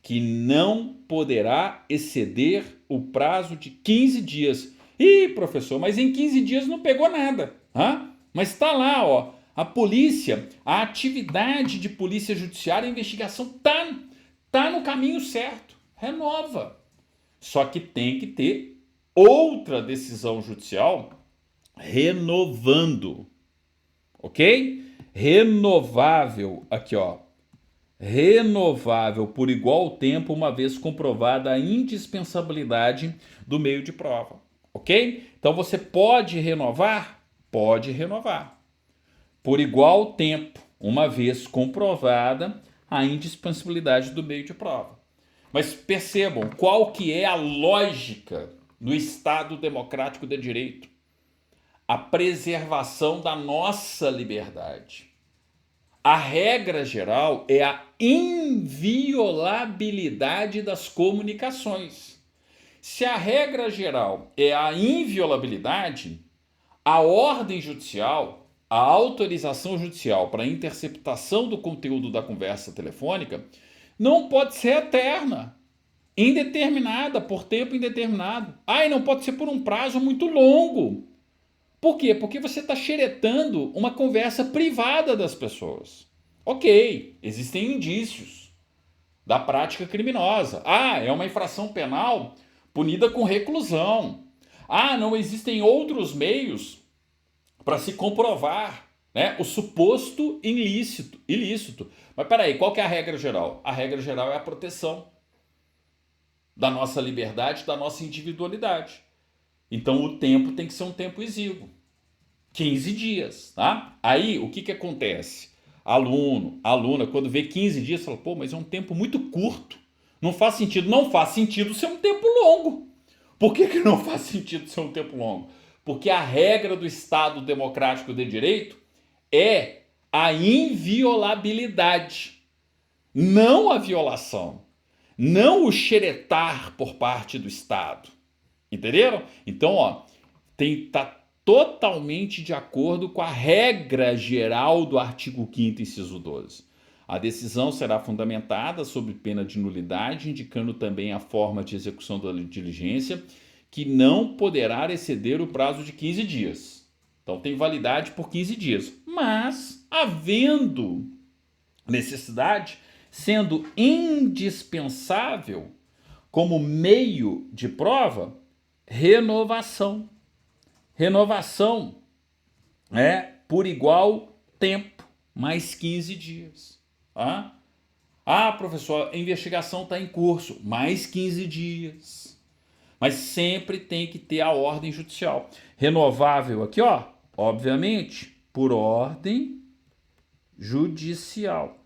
Que não poderá exceder o prazo de 15 dias. Ih, professor, mas em 15 dias não pegou nada. Mas está lá, ó. A polícia, a atividade de polícia judiciária, a investigação tá no caminho certo. Renova. Só que tem que ter outra decisão judicial renovando. Ok? Renovável, aqui ó. Renovável por igual tempo, uma vez comprovada a indispensabilidade do meio de prova. Ok? Então você pode renovar? Pode renovar. Por igual tempo, uma vez comprovada a indispensabilidade do meio de prova. Mas percebam qual que é a lógica do Estado Democrático de Direito. A preservação da nossa liberdade. A regra geral é a inviolabilidade das comunicações. Se a regra geral é a inviolabilidade, a ordem judicial, a autorização judicial para a interceptação do conteúdo da conversa telefônica não pode ser eterna, indeterminada, por tempo indeterminado. E não pode ser por um prazo muito longo. Por quê? Porque você está xeretando uma conversa privada das pessoas. Ok, existem indícios da prática criminosa. É uma infração penal punida com reclusão. Não existem outros meios para se comprovar, né, o suposto ilícito. Mas peraí, qual que é a regra geral? A regra geral é a proteção da nossa liberdade, da nossa individualidade. Então o tempo tem que ser um tempo exíguo. 15 dias, tá? Aí o que acontece? Aluno, aluna, quando vê 15 dias, fala, mas é um tempo muito curto. Não faz sentido. Não faz sentido ser um tempo longo. Por que não faz sentido ser um tempo longo? Porque a regra do Estado Democrático de Direito é a inviolabilidade, não a violação, não o xeretar por parte do Estado. Entenderam? Então, ó, tá totalmente de acordo com a regra geral do artigo 5º, inciso 12. A decisão será fundamentada sob pena de nulidade, indicando também a forma de execução da diligência, que não poderá exceder o prazo de 15 dias. Então tem validade por 15 dias. Mas, havendo necessidade, sendo indispensável como meio de prova, renovação. Renovação é por igual tempo, mais 15 dias. Professor, a investigação está em curso, mais 15 dias. Mas sempre tem que ter a ordem judicial. Renovável aqui, ó, obviamente, por ordem judicial.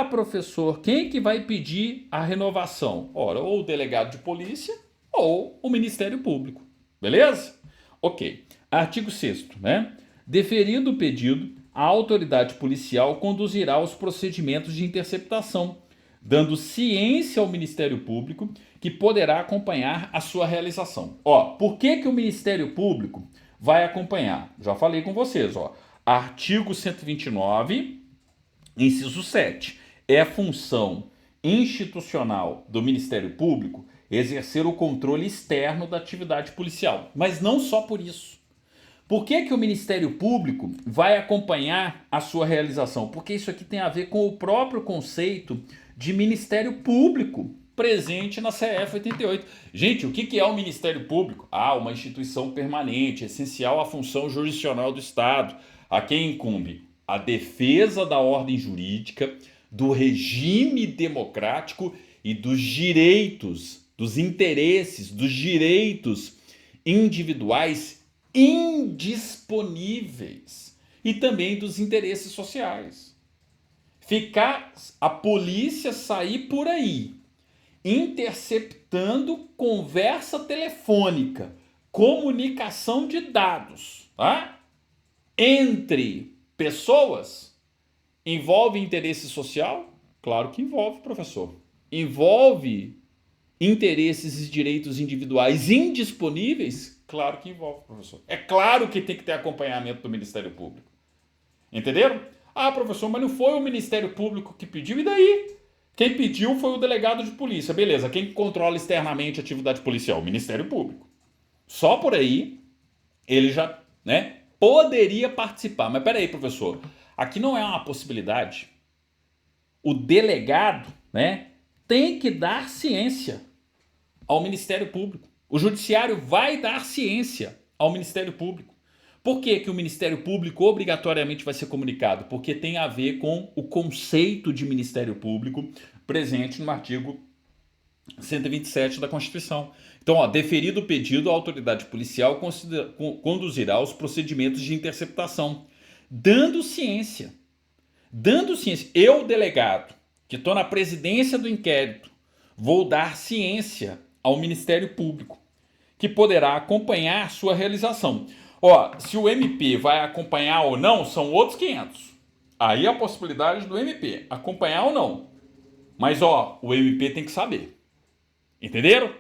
Professor, quem que vai pedir a renovação? Ora, ou o delegado de polícia ou o Ministério Público. Beleza? Ok. Artigo 6º, né? Deferido o pedido, a autoridade policial conduzirá os procedimentos de interceptação, dando ciência ao Ministério Público, que poderá acompanhar a sua realização. Por que o Ministério Público vai acompanhar? Já falei com vocês, Artigo 129, inciso 7. É função institucional do Ministério Público exercer o controle externo da atividade policial. Mas não só por isso. Por que o Ministério Público vai acompanhar a sua realização? Porque isso aqui tem a ver com o próprio conceito de Ministério Público presente na CF 88. Gente, o que é o Ministério Público? Uma instituição permanente, essencial à função jurisdicional do Estado, a quem incumbe a defesa da ordem jurídica, do regime democrático e dos direitos, dos interesses, dos direitos individuais indisponíveis e também dos interesses sociais. Ficar a polícia sair por aí interceptando conversa telefônica, comunicação de dados, tá? Entre pessoas, envolve interesse social? Claro que envolve, professor. Envolve interesses e direitos individuais indisponíveis? Claro que envolve, professor. É claro que tem que ter acompanhamento do Ministério Público. Entenderam? Professor, mas não foi o Ministério Público que pediu, e daí? Quem pediu foi o delegado de polícia. Beleza, quem controla externamente a atividade policial? O Ministério Público. Só por aí ele já, poderia participar. Mas peraí, professor, aqui não é uma possibilidade. O delegado, tem que dar ciência ao Ministério Público. O Judiciário vai dar ciência ao Ministério Público. Por que o Ministério Público obrigatoriamente vai ser comunicado? Porque tem a ver com o conceito de Ministério Público presente no artigo 127 da Constituição. Então, deferido o pedido, a autoridade policial conduzirá os procedimentos de interceptação, dando ciência. Eu, delegado, que estou na presidência do inquérito, vou dar ciência ao Ministério Público, que poderá acompanhar sua realização. Se o MP vai acompanhar ou não, são outros 500. Aí a possibilidade do MP acompanhar ou não. Mas, o MP tem que saber. Entenderam?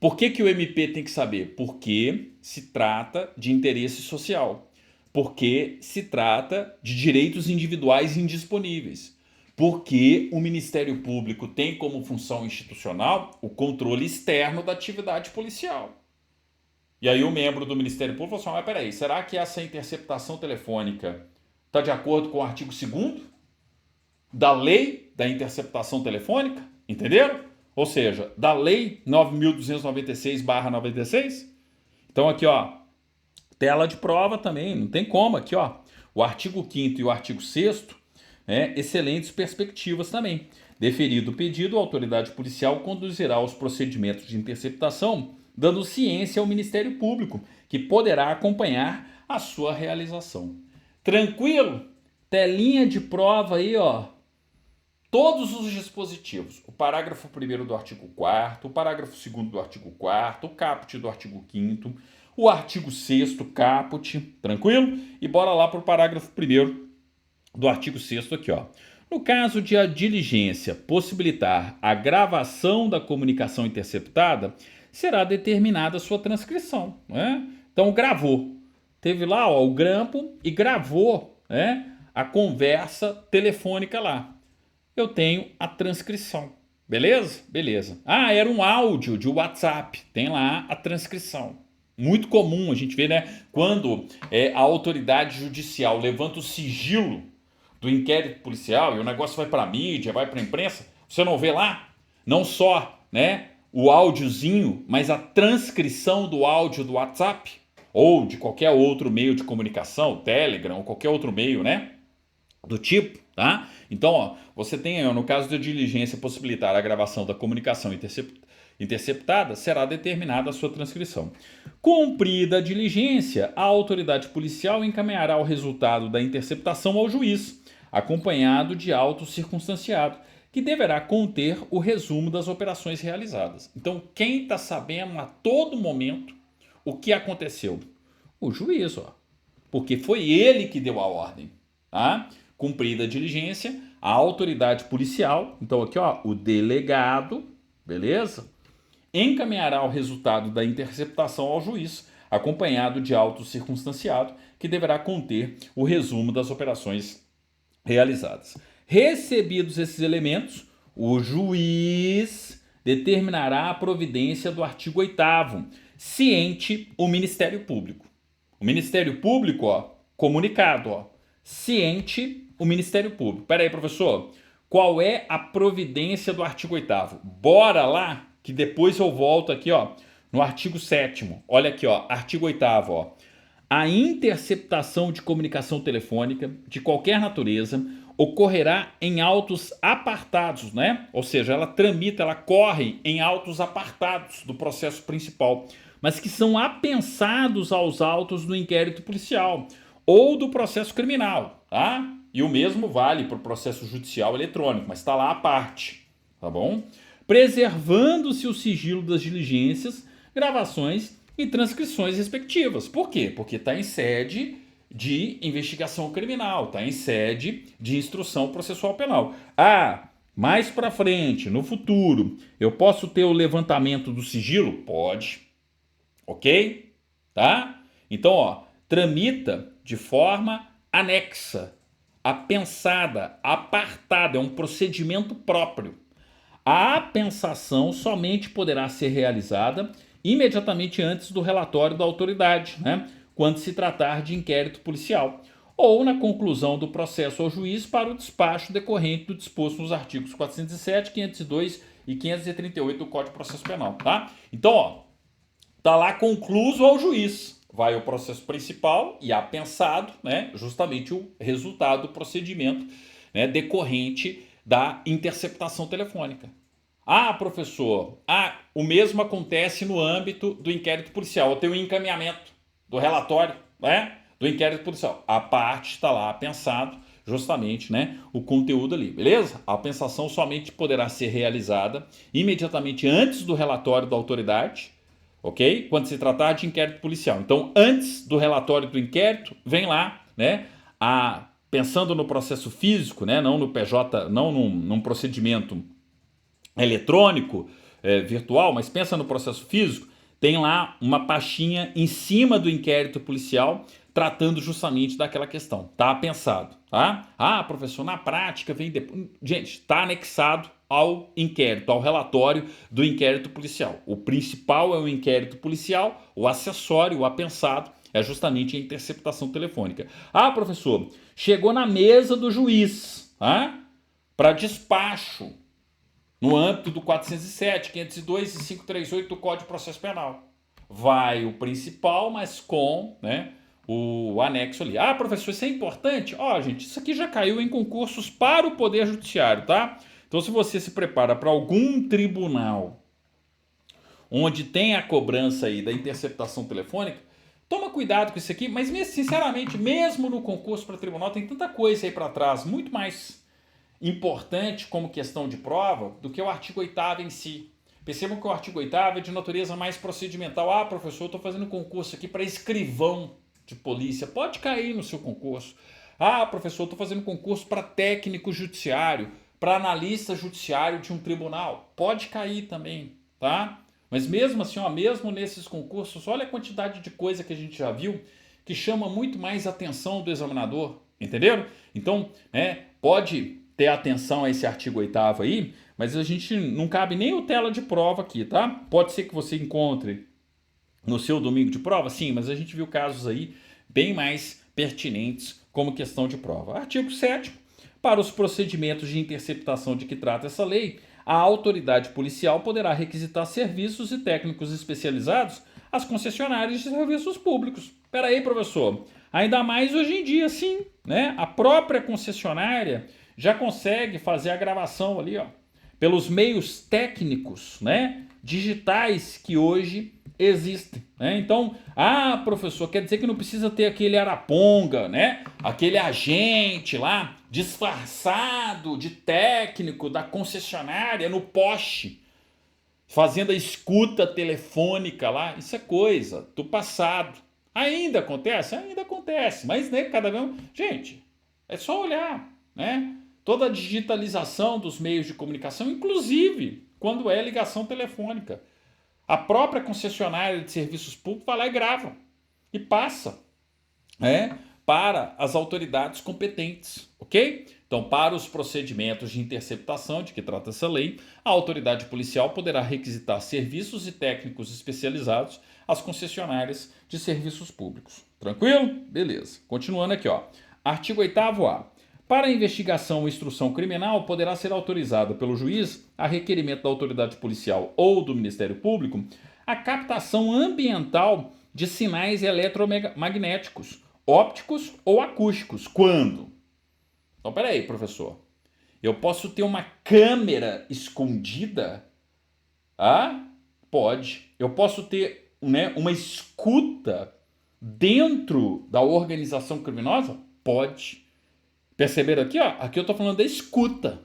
Por que o MP tem que saber? Porque se trata de interesse social. Porque se trata de direitos individuais indisponíveis. Porque o Ministério Público tem como função institucional o controle externo da atividade policial. E aí o membro do Ministério Público falou assim, mas peraí, será que essa interceptação telefônica está de acordo com o artigo 2º da lei da interceptação telefônica? Entenderam? Ou seja, da lei 9.296/96. Então aqui, tela de prova também, não tem como. Aqui, o artigo 5º e o artigo 6º, excelentes perspectivas também. Deferido o pedido, a autoridade policial conduzirá os procedimentos de interceptação, dando ciência ao Ministério Público, que poderá acompanhar a sua realização. Tranquilo? Telinha de prova aí, todos os dispositivos. O parágrafo 1º do artigo 4º, o parágrafo 2º do artigo 4º, o caput do artigo 5º, o artigo 6º, caput, tranquilo? E bora lá para o parágrafo 1º do artigo 6º aqui, No caso de a diligência possibilitar a gravação da comunicação interceptada, será determinada a sua transcrição. Então, gravou. Teve lá o grampo e gravou a conversa telefônica lá. Eu tenho a transcrição. Beleza? Beleza. Era um áudio de WhatsApp. Tem lá a transcrição. Muito comum a gente ver, quando a autoridade judicial levanta o sigilo do inquérito policial e o negócio vai para a mídia, vai para a imprensa, você não vê lá? Não só, o áudiozinho, mas a transcrição do áudio do WhatsApp ou de qualquer outro meio de comunicação, Telegram ou qualquer outro meio, do tipo, tá? Então, você tem, no caso da diligência possibilitar a gravação da comunicação interceptada, será determinada a sua transcrição. Cumprida a diligência, a autoridade policial encaminhará o resultado da interceptação ao juiz, acompanhado de auto circunstanciado, que deverá conter o resumo das operações realizadas. Então, quem está sabendo a todo momento o que aconteceu? O juiz, porque foi ele que deu a ordem, tá? Cumprida a diligência, a autoridade policial, então aqui, o delegado, beleza? Encaminhará o resultado da interceptação ao juiz, acompanhado de auto circunstanciado, que deverá conter o resumo das operações realizadas. Recebidos esses elementos, o juiz determinará a providência do artigo 8º, ciente o Ministério Público. O Ministério Público, comunicado, ciente o Ministério Público. Pera aí, professor, qual é a providência do artigo 8º? Bora lá, que depois eu volto aqui, no artigo 7º. Olha aqui, artigo 8º, A interceptação de comunicação telefônica de qualquer natureza ocorrerá em autos apartados, né? Ou seja, ela tramita, ela corre em autos apartados do processo principal, mas que são apensados aos autos do inquérito policial ou do processo criminal, tá? E o mesmo vale para o processo judicial eletrônico, mas está lá à parte, tá bom? Preservando-se o sigilo das diligências, gravações e transcrições respectivas. Por quê? Porque está em sede de investigação criminal, está em sede de instrução processual penal. Mais para frente, no futuro, eu posso ter o levantamento do sigilo? Pode. Ok? Tá? Então, tramita de forma anexa, apensada, apartada, é um procedimento próprio. A apensação somente poderá ser realizada imediatamente antes do relatório da autoridade, né? Quando se tratar de inquérito policial, ou na conclusão do processo ao juiz para o despacho decorrente do disposto nos artigos 407, 502 e 538 do Código de Processo Penal, tá? Então, tá lá concluso ao juiz. Vai o processo principal e apensado, né? Justamente o resultado do procedimento, né? Decorrente da interceptação telefônica. Professor, o mesmo acontece no âmbito do inquérito policial. Eu tenho um encaminhamento do relatório, né, do inquérito policial. A parte está lá pensado justamente, né, o conteúdo ali, beleza? A pensação somente poderá ser realizada imediatamente antes do relatório da autoridade, ok? Quando se tratar de inquérito policial. Então, antes do relatório do inquérito, vem lá, né, pensando no processo físico, né, não no PJ, não num procedimento eletrônico, virtual, mas pensa no processo físico, tem lá uma pastinha em cima do inquérito policial tratando justamente daquela questão. Tá pensado, tá? Professor, na prática vem depois. Gente, tá anexado ao inquérito, ao relatório do inquérito policial. O principal é o inquérito policial, o acessório, o apensado, é justamente a interceptação telefônica. Professor, chegou na mesa do juiz, para despacho, no âmbito do 407, 502 e 538 do Código de Processo Penal. Vai o principal, mas com, né, o anexo ali. Professor, isso é importante? Gente, isso aqui já caiu em concursos para o Poder Judiciário, tá? Então, se você se prepara para algum tribunal onde tem a cobrança aí da interceptação telefônica, toma cuidado com isso aqui, mas sinceramente, mesmo no concurso para tribunal, tem tanta coisa aí para trás, muito mais importante como questão de prova do que o artigo 8º em si. Percebam que o artigo 8º é de natureza mais procedimental. Professor, eu estou fazendo concurso aqui para escrivão de polícia. Pode cair no seu concurso. Professor, eu estou fazendo concurso para técnico judiciário, para analista judiciário de um tribunal. Pode cair também, tá? Mas mesmo assim, mesmo nesses concursos, olha a quantidade de coisa que a gente já viu que chama muito mais atenção do examinador, entenderam? Então, pode ter atenção a esse artigo 8º aí, mas a gente não cabe nem o tela de prova aqui, tá? Pode ser que você encontre no seu domingo de prova, sim, mas a gente viu casos aí bem mais pertinentes como questão de prova. Artigo 7º. Para os procedimentos de interceptação de que trata essa lei, a autoridade policial poderá requisitar serviços e técnicos especializados às concessionárias de serviços públicos. Espera aí, professor. Ainda mais hoje em dia, sim, né? A própria concessionária já consegue fazer a gravação ali, pelos meios técnicos, né, digitais que hoje existem, né? Então, professor, quer dizer que não precisa ter aquele araponga, né, aquele agente lá disfarçado de técnico da concessionária no poste, fazendo a escuta telefônica lá. Isso é coisa do passado. Ainda acontece? Ainda acontece, mas, né, cada vez... Gente, é só olhar, né? Toda a digitalização dos meios de comunicação, inclusive quando é ligação telefônica. A própria concessionária de serviços públicos vai lá e grava e passa para as autoridades competentes, ok? Então, para os procedimentos de interceptação de que trata essa lei, a autoridade policial poderá requisitar serviços e técnicos especializados às concessionárias de serviços públicos. Tranquilo? Beleza. Continuando aqui, ó. Artigo 8º-A. Para a investigação ou instrução criminal, poderá ser autorizada pelo juiz, a requerimento da autoridade policial ou do Ministério Público, a captação ambiental de sinais eletromagnéticos, ópticos ou acústicos. Quando? Então, peraí, professor. Eu posso ter uma câmera escondida? Ah, pode. Eu posso ter, uma escuta dentro da organização criminosa? Pode. Perceberam aqui, ó? Aqui eu estou falando da escuta.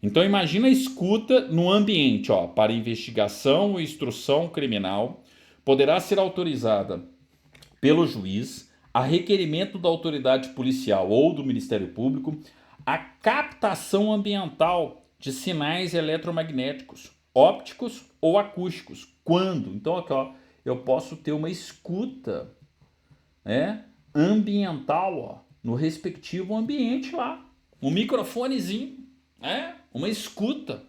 Então imagina a escuta no ambiente, ó, para investigação e instrução criminal, poderá ser autorizada pelo juiz, a requerimento da autoridade policial ou do Ministério Público, a captação ambiental de sinais eletromagnéticos, ópticos ou acústicos. Quando? Então aqui, ó, eu posso ter uma escuta, ambiental, ó, no respectivo ambiente lá. Um microfonezinho, uma escuta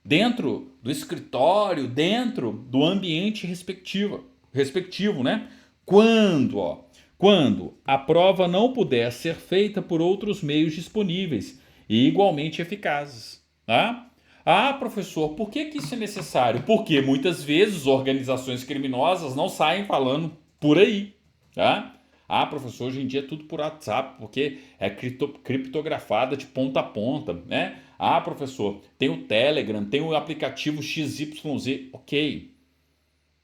dentro do escritório, dentro do ambiente respectivo, né? Quando, ó, quando a prova não puder ser feita por outros meios disponíveis e igualmente eficazes, tá? Ah, professor, por que isso é necessário? Porque muitas vezes organizações criminosas não saem falando por aí, tá? Ah, professor, hoje em dia é tudo por WhatsApp, porque é criptografada de ponta a ponta, né? Ah, professor, tem o Telegram, tem o aplicativo XYZ. Ok,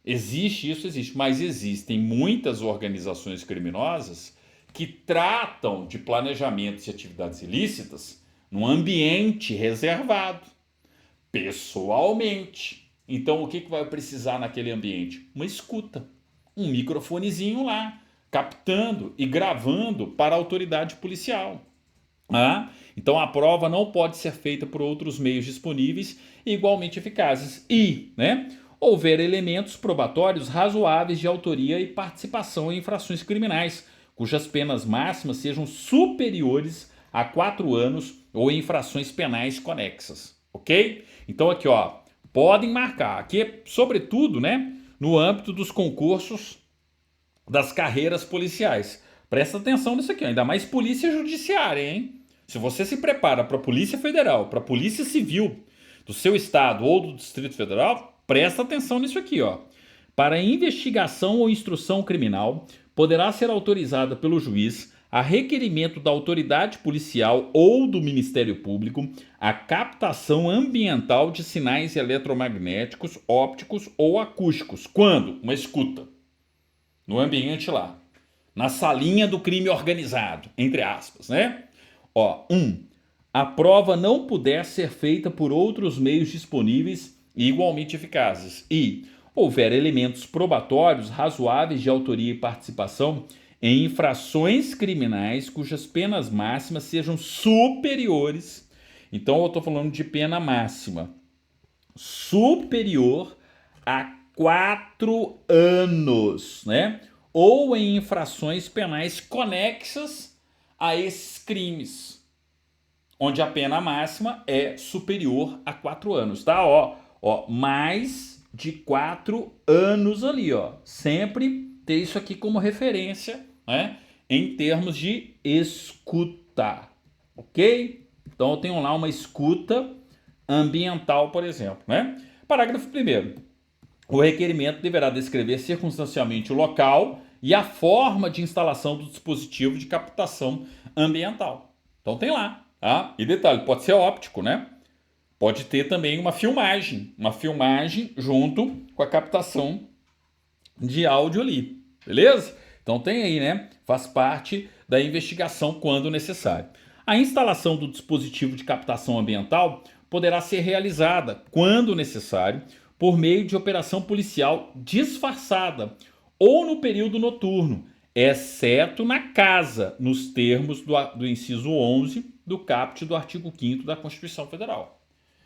existe isso, existe, mas existem muitas organizações criminosas que tratam de planejamentos e atividades ilícitas num ambiente reservado, pessoalmente. Então, o que vai precisar naquele ambiente? Uma escuta, um microfonezinho lá, captando e gravando para a autoridade policial. Então a prova não pode ser feita por outros meios disponíveis igualmente eficazes e, houver elementos probatórios razoáveis de autoria e participação em infrações criminais, cujas penas máximas sejam superiores a 4 anos ou em infrações penais conexas, ok? Então aqui, ó, podem marcar, aqui sobretudo, no âmbito dos concursos das carreiras policiais. Presta atenção nisso aqui, ainda mais polícia judiciária, hein? Se você se prepara para a Polícia Federal, para a Polícia Civil do seu estado ou do Distrito Federal, presta atenção nisso aqui, ó. Para investigação ou instrução criminal, poderá ser autorizada pelo juiz, a requerimento da autoridade policial ou do Ministério Público, a captação ambiental de sinais eletromagnéticos, ópticos ou acústicos. Quando? Uma escuta. No ambiente lá. Na salinha do crime organizado, entre aspas, Ó, 1. A prova não puder ser feita por outros meios disponíveis e igualmente eficazes. E houver elementos probatórios razoáveis de autoria e participação em infrações criminais cujas penas máximas sejam superiores. Então eu estou falando de pena máxima superior a 4 anos, ou em infrações penais conexas a esses crimes, onde a pena máxima é superior a 4 anos, tá? Ó, mais de 4 anos ali, ó. Sempre ter isso aqui como referência, em termos de escuta, ok? Então eu tenho lá uma escuta ambiental, por exemplo, Parágrafo 1º. O requerimento deverá descrever circunstancialmente o local e a forma de instalação do dispositivo de captação ambiental. Então tem lá, tá? E detalhe, pode ser óptico, Pode ter também uma filmagem junto com a captação de áudio ali, beleza? Então tem aí, faz parte da investigação quando necessário. A instalação do dispositivo de captação ambiental poderá ser realizada, quando necessário, por meio de operação policial disfarçada ou no período noturno, exceto na casa, nos termos do inciso 11 do caput do artigo 5º da Constituição Federal.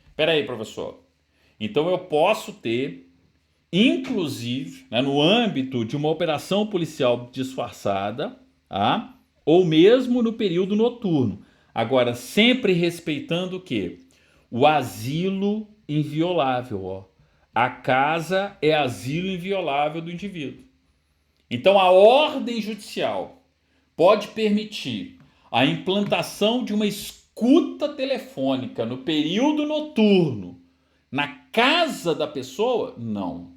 Espera aí, professor. Então eu posso ter inclusive, né, no âmbito de uma operação policial disfarçada, tá? Ou mesmo no período noturno. Agora, sempre respeitando o quê? O asilo inviolável, ó. A casa é asilo inviolável do indivíduo. Então, a ordem judicial pode permitir a implantação de uma escuta telefônica no período noturno na casa da pessoa? Não.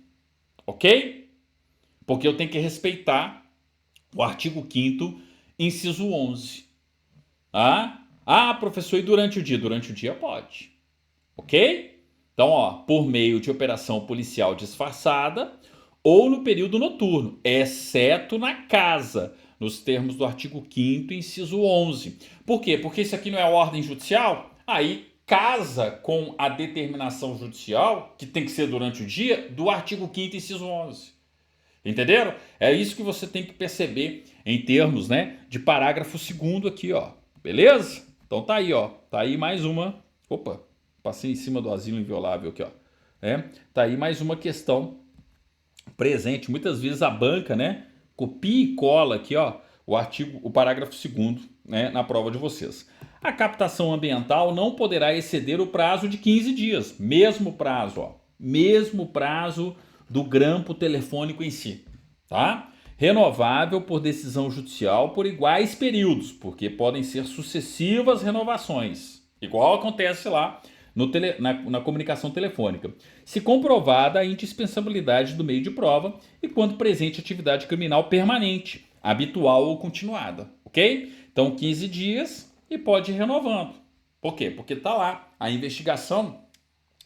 Ok? Porque eu tenho que respeitar o artigo 5º, inciso 11. Professor, e durante o dia? Durante o dia pode. Ok? Então, ó, por meio de operação policial disfarçada ou no período noturno, exceto na casa, nos termos do artigo 5º, inciso 11. Por quê? Porque isso aqui não é ordem judicial? Aí casa com a determinação judicial, que tem que ser durante o dia, do artigo 5º, inciso 11. Entenderam? É isso que você tem que perceber em termos, né, de parágrafo 2º aqui, ó. Beleza? Então tá aí, ó. Tá aí mais uma... Opa, passei em cima do asilo inviolável aqui, ó. Tá aí mais uma questão presente. Muitas vezes a banca, né, copia e cola aqui, ó, o parágrafo 2º, né, na prova de vocês. A captação ambiental não poderá exceder o prazo de 15 dias. Mesmo prazo, ó. Mesmo prazo do grampo telefônico em si, tá? Renovável por decisão judicial por iguais períodos, porque podem ser sucessivas renovações, igual acontece lá na comunicação telefônica, se comprovada a indispensabilidade do meio de prova e quando presente atividade criminal permanente, habitual ou continuada, ok? Então 15 dias e pode ir renovando. Por quê? Porque está lá a investigação,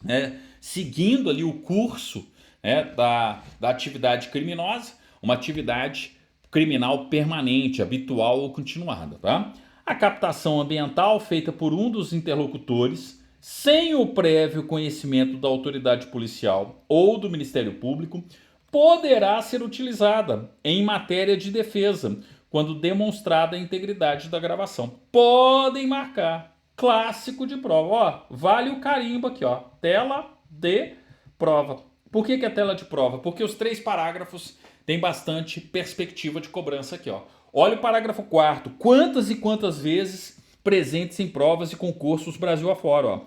né, seguindo ali o curso, né, da atividade criminosa, uma atividade criminal permanente, habitual ou continuada. Tá? A captação ambiental feita por um dos interlocutores, sem o prévio conhecimento da autoridade policial ou do Ministério Público, poderá ser utilizada em matéria de defesa, quando demonstrada a integridade da gravação. Podem marcar. Clássico de prova. Ó, vale o carimbo aqui, ó. Tela de prova. Por que é tela de prova? Porque os 3 parágrafos têm bastante perspectiva de cobrança aqui, ó. Olha o parágrafo 4º. Quantas e quantas vezes presentes em provas e concursos Brasil afora, ó.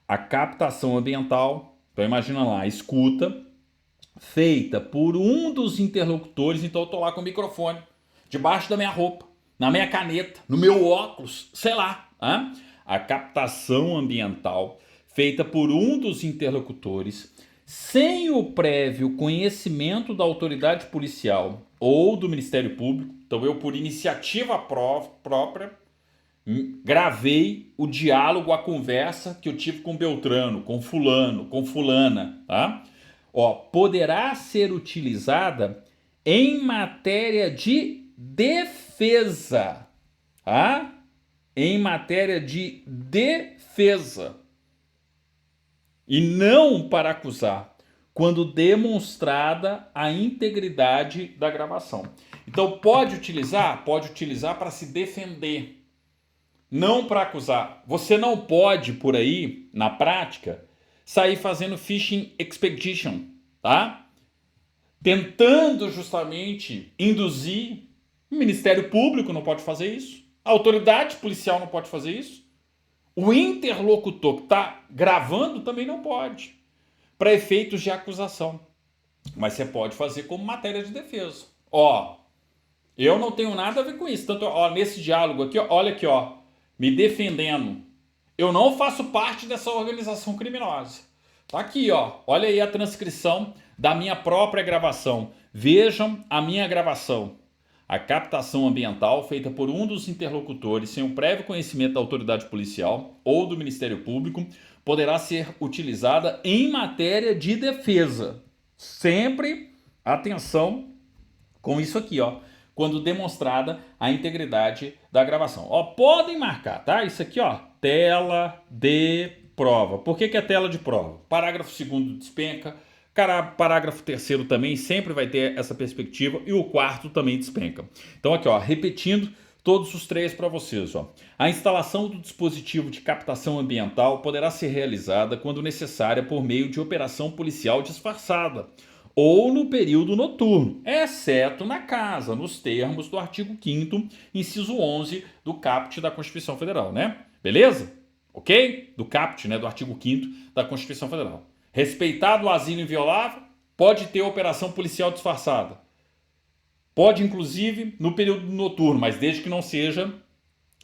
A captação ambiental, então imagina lá, a escuta, feita por um dos interlocutores, então eu tô lá com o microfone, debaixo da minha roupa, na minha caneta, no meu óculos, sei lá. A captação ambiental feita por um dos interlocutores, sem o prévio conhecimento da autoridade policial ou do Ministério Público, então eu por iniciativa própria, gravei o diálogo, a conversa que eu tive com Beltrano, com fulano, com fulana, tá? Ó, poderá ser utilizada em matéria de defesa, tá? Em matéria de defesa e não para acusar, quando demonstrada a integridade da gravação. Então pode utilizar para se defender, não para acusar. Você não pode por aí, na prática, sair fazendo phishing expedition, tá? Tentando justamente induzir. O Ministério Público não pode fazer isso. A autoridade policial não pode fazer isso. O interlocutor que está gravando também não pode, para efeitos de acusação. Mas você pode fazer como matéria de defesa. Ó, eu não tenho nada a ver com isso. Tanto, ó, nesse diálogo aqui, ó, olha aqui, ó, me defendendo. Eu não faço parte dessa organização criminosa. Tá aqui, ó. Olha aí a transcrição da minha própria gravação. Vejam a minha gravação. A captação ambiental feita por um dos interlocutores sem o prévio conhecimento da autoridade policial ou do Ministério Público poderá ser utilizada em matéria de defesa. Sempre atenção com isso aqui, ó, quando demonstrada a integridade da gravação. Ó, podem marcar, tá? Isso aqui, ó, tela de prova. Por que é tela de prova? Parágrafo 2º despenca. Parágrafo 3º também sempre vai ter essa perspectiva e o 4º também despenca. Então aqui, ó, repetindo todos os 3 para vocês, ó. A instalação do dispositivo de captação ambiental poderá ser realizada quando necessária por meio de operação policial disfarçada ou no período noturno, exceto na casa, nos termos do artigo 5º, inciso 11 do caput da Constituição Federal, né? Beleza? Ok? Do caput, né, do artigo 5º da Constituição Federal. Respeitado o asilo inviolável, pode ter operação policial disfarçada. Pode, inclusive, no período noturno, mas desde que não seja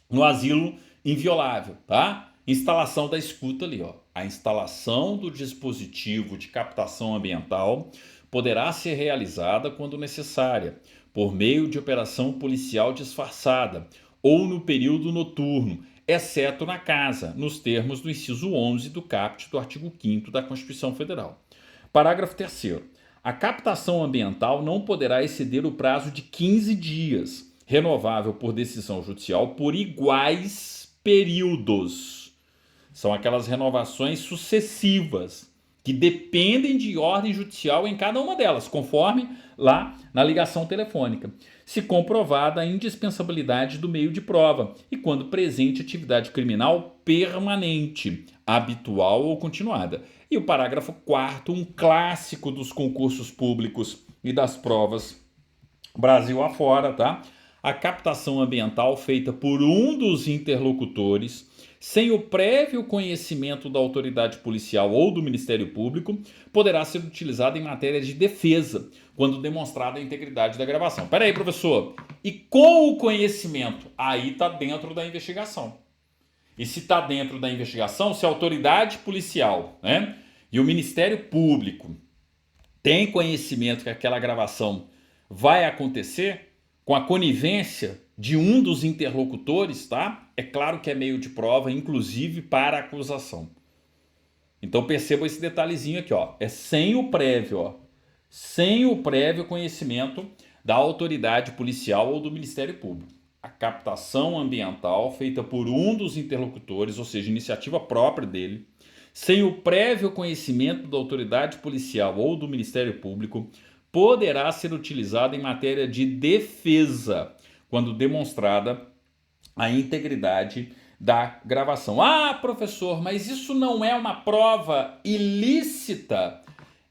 no asilo inviolável, tá? Instalação da escuta ali, ó. A instalação do dispositivo de captação ambiental poderá ser realizada quando necessária, por meio de operação policial disfarçada ou no período noturno, exceto na casa, nos termos do inciso 11 do caput do artigo 5º da Constituição Federal. Parágrafo 3º. A captação ambiental não poderá exceder o prazo de 15 dias, renovável por decisão judicial por iguais períodos. São aquelas renovações sucessivas que dependem de ordem judicial em cada uma delas, conforme lá na ligação telefônica, se comprovada a indispensabilidade do meio de prova e quando presente atividade criminal permanente, habitual ou continuada. E o parágrafo 4º, um clássico dos concursos públicos e das provas Brasil afora, tá? A captação ambiental feita por um dos interlocutores, sem o prévio conhecimento da autoridade policial ou do Ministério Público, poderá ser utilizada em matéria de defesa, quando demonstrada a integridade da gravação. Peraí, professor, e com o conhecimento? Aí está dentro da investigação. E se está dentro da investigação, se a autoridade policial, né, e o Ministério Público tem conhecimento que aquela gravação vai acontecer, com a conivência de um dos interlocutores, tá? É claro que é meio de prova, inclusive para a acusação. Então perceba esse detalhezinho aqui, ó. É sem o prévio, ó. Sem o prévio conhecimento da autoridade policial ou do Ministério Público. A captação ambiental feita por um dos interlocutores, ou seja, iniciativa própria dele, sem o prévio conhecimento da autoridade policial ou do Ministério Público, poderá ser utilizada em matéria de defesa, quando demonstrada a integridade da gravação. Ah, professor, mas isso não é uma prova ilícita?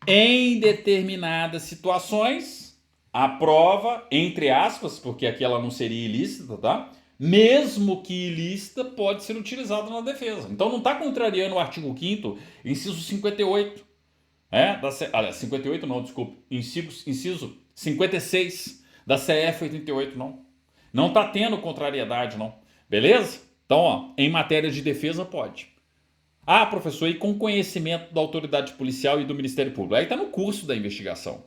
Em determinadas situações, a prova, entre aspas, porque aqui ela não seria ilícita, tá? Mesmo que ilícita, pode ser utilizada na defesa. Então não está contrariando o artigo 5º, inciso 58. Aliás, 58 não, desculpa. Inciso 56 da CF 88, não. Não está tendo contrariedade, não. Beleza? Então, ó, em matéria de defesa, pode. Ah, professor, e com conhecimento da autoridade policial e do Ministério Público? Aí está no curso da investigação.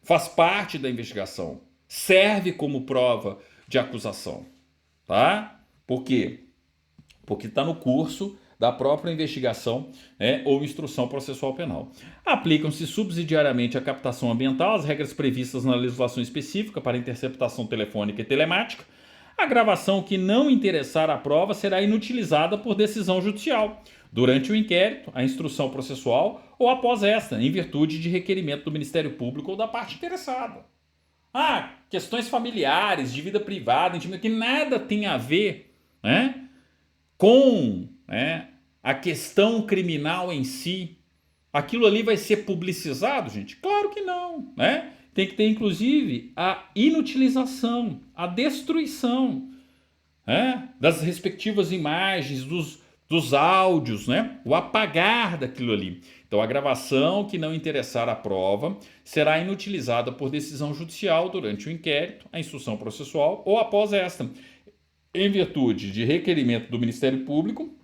Faz parte da investigação. Serve como prova de acusação. Tá? Por quê? Porque está no curso da própria investigação ou instrução processual penal. Aplicam-se subsidiariamente à captação ambiental as regras previstas na legislação específica para interceptação telefônica e telemática. A gravação que não interessar à prova será inutilizada por decisão judicial, durante o inquérito, a instrução processual ou após esta, em virtude de requerimento do Ministério Público ou da parte interessada. Ah, questões familiares, de vida privada, que nada tem a ver com a questão criminal em si. Aquilo ali vai ser publicizado, gente? Claro que não, né? Tem que ter, inclusive, a inutilização, a destruição das respectivas imagens, dos áudios, né? O apagar daquilo ali. Então, a gravação que não interessar à prova será inutilizada por decisão judicial durante o inquérito, a instrução processual ou após esta, em virtude de requerimento do Ministério Público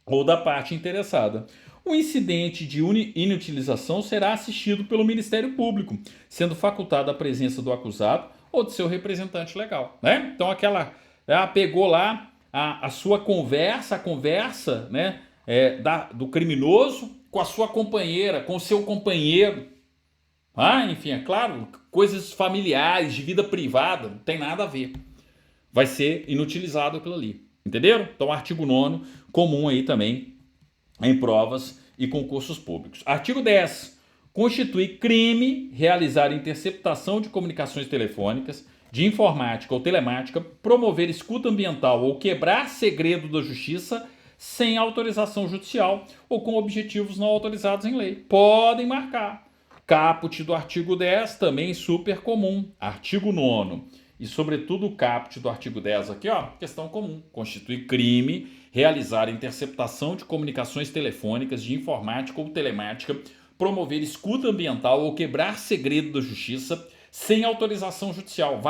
ou da parte interessada. O incidente de inutilização será assistido pelo Ministério Público, sendo facultada a presença do acusado ou de seu representante legal, né? Então, pegou lá a sua conversa, do criminoso com a sua companheira, com o seu companheiro. Enfim, é claro, coisas familiares, de vida privada, não tem nada a ver. Vai ser inutilizado aquilo ali. Entenderam? Então, artigo 9º, comum aí também em provas e concursos públicos. Artigo 10. Constitui crime realizar interceptação de comunicações telefônicas, de informática ou telemática, promover escuta ambiental ou quebrar segredo da justiça sem autorização judicial ou com objetivos não autorizados em lei. Podem marcar. Caput do artigo 10, também super comum. Artigo 9º. E, sobretudo, o caput do artigo 10 aqui, ó, questão comum. Constitui crime realizar interceptação de comunicações telefônicas, de informática ou telemática, promover escuta ambiental ou quebrar segredo da justiça sem autorização judicial.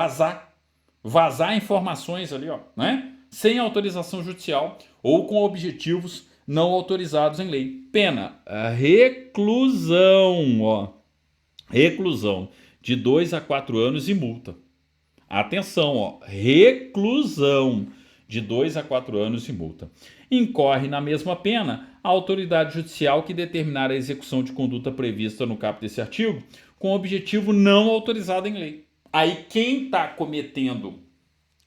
Vazar informações ali, ó, né? Sem autorização judicial ou com objetivos não autorizados em lei. Pena, reclusão, ó. Reclusão de 2 a 4 anos e multa. Atenção, ó, reclusão de 2 a 4 anos e multa. Incorre na mesma pena a autoridade judicial que determinar a execução de conduta prevista no caput desse artigo com objetivo não autorizado em lei. Aí quem está cometendo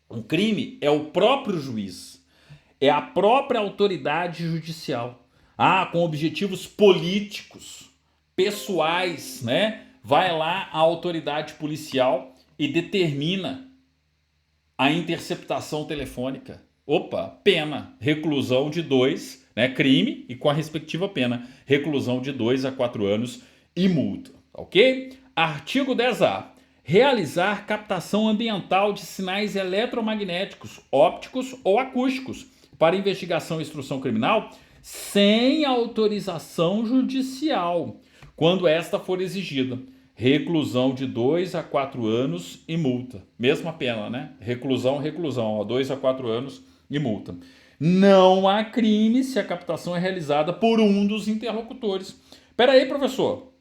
um crime é o próprio juiz, é a própria autoridade judicial. Com objetivos políticos, pessoais, né? Vai lá a autoridade policial e determina a interceptação telefônica. Opa, pena, reclusão de 2, né, crime e com a respectiva pena, reclusão de 2 a 4 anos e multa, ok? Artigo 10A. Realizar captação ambiental de sinais eletromagnéticos, ópticos ou acústicos para investigação e instrução criminal sem autorização judicial, quando esta for exigida. Reclusão de 2 a 4 anos e multa. Mesma pena, né? Reclusão, 2 a 4 anos e multa. Não há crime se a captação é realizada por um dos interlocutores. Espera aí, professor.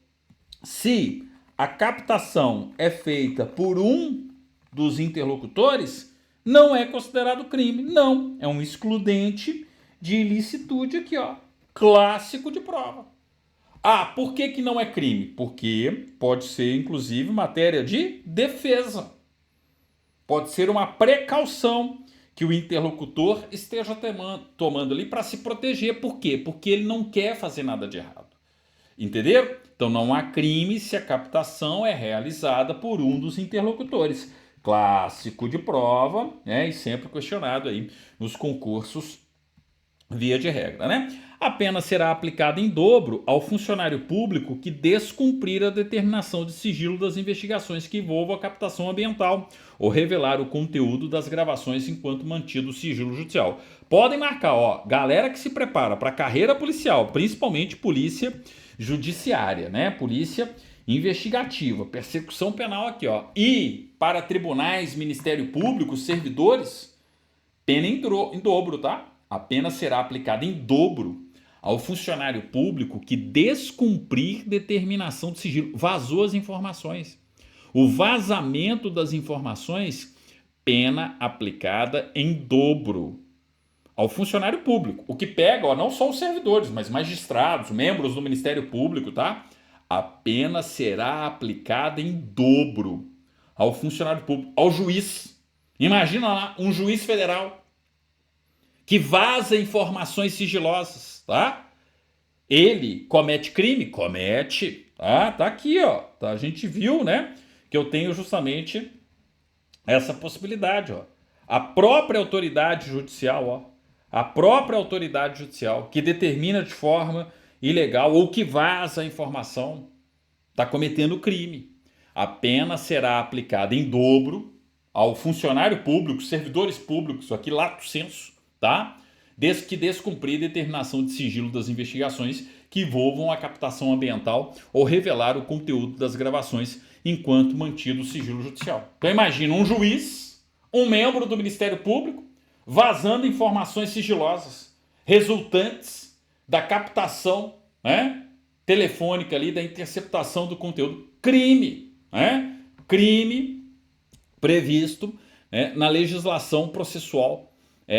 Se a captação é feita por um dos interlocutores, não é considerado crime. Não, é um excludente de ilicitude aqui, ó. Clássico de prova. Por que não é crime? Porque pode ser, inclusive, matéria de defesa. Pode ser uma precaução que o interlocutor esteja tomando ali para se proteger. Por quê? Porque ele não quer fazer nada de errado. Entenderam? Então não há crime se a captação é realizada por um dos interlocutores. Clássico de prova, né? E sempre questionado aí nos concursos via de regra, né? A pena será aplicada em dobro ao funcionário público que descumprir a determinação de sigilo das investigações que envolvam a captação ambiental ou revelar o conteúdo das gravações enquanto mantido o sigilo judicial. Podem marcar, ó, galera que se prepara para a carreira policial, principalmente polícia judiciária, né? Polícia investigativa, persecução penal aqui, ó. E para tribunais, Ministério Público, servidores, pena em dobro, tá? A pena será aplicada em dobro ao funcionário público que descumprir determinação de sigilo. Vazou as informações. O vazamento das informações, pena aplicada em dobro ao funcionário público. O que pega, ó, não só os servidores, mas magistrados, membros do Ministério Público, tá? A pena será aplicada em dobro ao funcionário público, ao juiz. Imagina lá, um juiz federal que vaza informações sigilosas, tá? Ele comete crime? Comete, tá? Tá aqui, ó. Tá? A gente viu, né? Que eu tenho justamente essa possibilidade, ó. A própria autoridade judicial, ó. A própria autoridade judicial que determina de forma ilegal ou que vaza a informação está cometendo crime. A pena será aplicada em dobro ao funcionário público, servidores públicos, aqui lato sensu, tá? Desde que descumprir determinação de sigilo das investigações que envolvam a captação ambiental ou revelar o conteúdo das gravações enquanto mantido o sigilo judicial. Então imagina um juiz, um membro do Ministério Público, vazando informações sigilosas resultantes da captação, né, telefônica ali, da interceptação do conteúdo. Crime, né? Crime previsto, né, na legislação processual,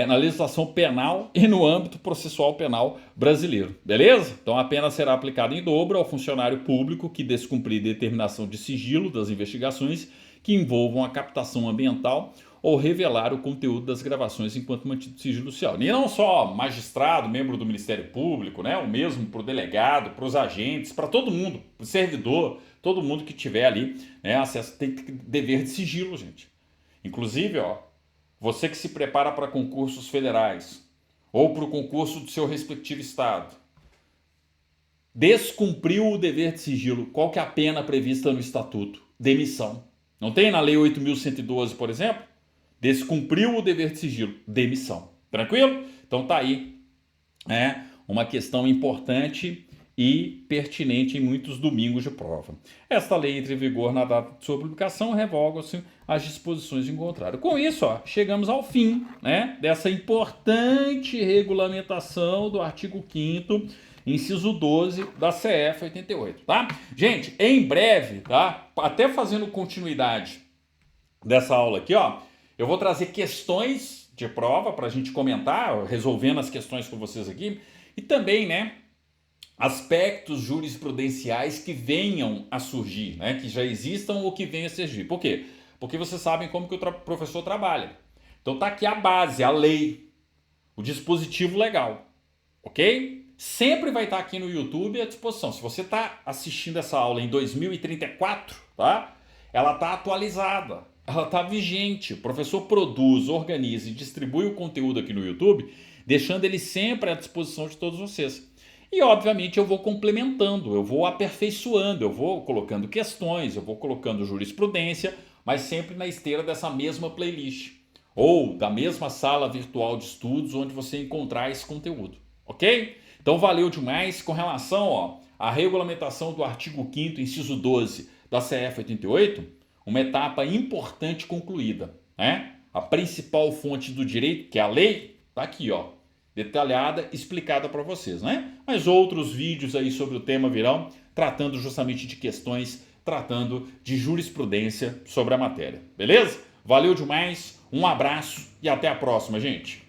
na legislação penal e no âmbito processual penal brasileiro, beleza? Então a pena será aplicada em dobro ao funcionário público que descumprir determinação de sigilo das investigações que envolvam a captação ambiental ou revelar o conteúdo das gravações enquanto mantido sigilo judicial. E não só magistrado, membro do Ministério Público, né? O mesmo para o delegado, para os agentes, para todo mundo, para o servidor, todo mundo que tiver ali, né, acesso, tem dever de sigilo, gente. Inclusive, ó, você que se prepara para concursos federais ou para o concurso do seu respectivo estado, Descumpriu o dever de sigilo. Qual que é a pena prevista no estatuto? Demissão. Não tem na Lei 8.112, por exemplo? Descumpriu o dever de sigilo. Demissão. Tranquilo? Então tá aí. Uma questão importante e pertinente em muitos domingos de prova. Esta lei entra em vigor na data de sua publicação, revogam-se as disposições em contrário. Com isso, chegamos ao fim, dessa importante regulamentação do artigo 5º, inciso 12 da CF 88, tá? Gente, em breve, tá? Até fazendo continuidade dessa aula aqui, eu vou trazer questões de prova para a gente comentar, resolvendo as questões com vocês aqui, e também, aspectos jurisprudenciais que venham a surgir, que já existam ou que venham a surgir. Por quê? Porque vocês sabem como que o professor trabalha. Então tá aqui a base, a lei, o dispositivo legal, ok? Sempre vai estar aqui no YouTube à disposição. Se você está assistindo essa aula em 2034, tá? Ela está atualizada, ela está vigente. O professor produz, organiza e distribui o conteúdo aqui no YouTube, deixando ele sempre à disposição de todos vocês. E, obviamente, eu vou complementando, eu vou aperfeiçoando, eu vou colocando questões, eu vou colocando jurisprudência, mas sempre na esteira dessa mesma playlist ou da mesma sala virtual de estudos onde você encontrar esse conteúdo, ok? Então, valeu demais. Com relação à regulamentação do artigo 5º, inciso 12 da CF 88, uma etapa importante concluída, A principal fonte do direito, que é a lei, está aqui, detalhada, explicada para vocês, Mas outros vídeos aí sobre o tema virão, tratando justamente de questões, tratando de jurisprudência sobre a matéria, beleza? Valeu demais, um abraço e até a próxima, gente!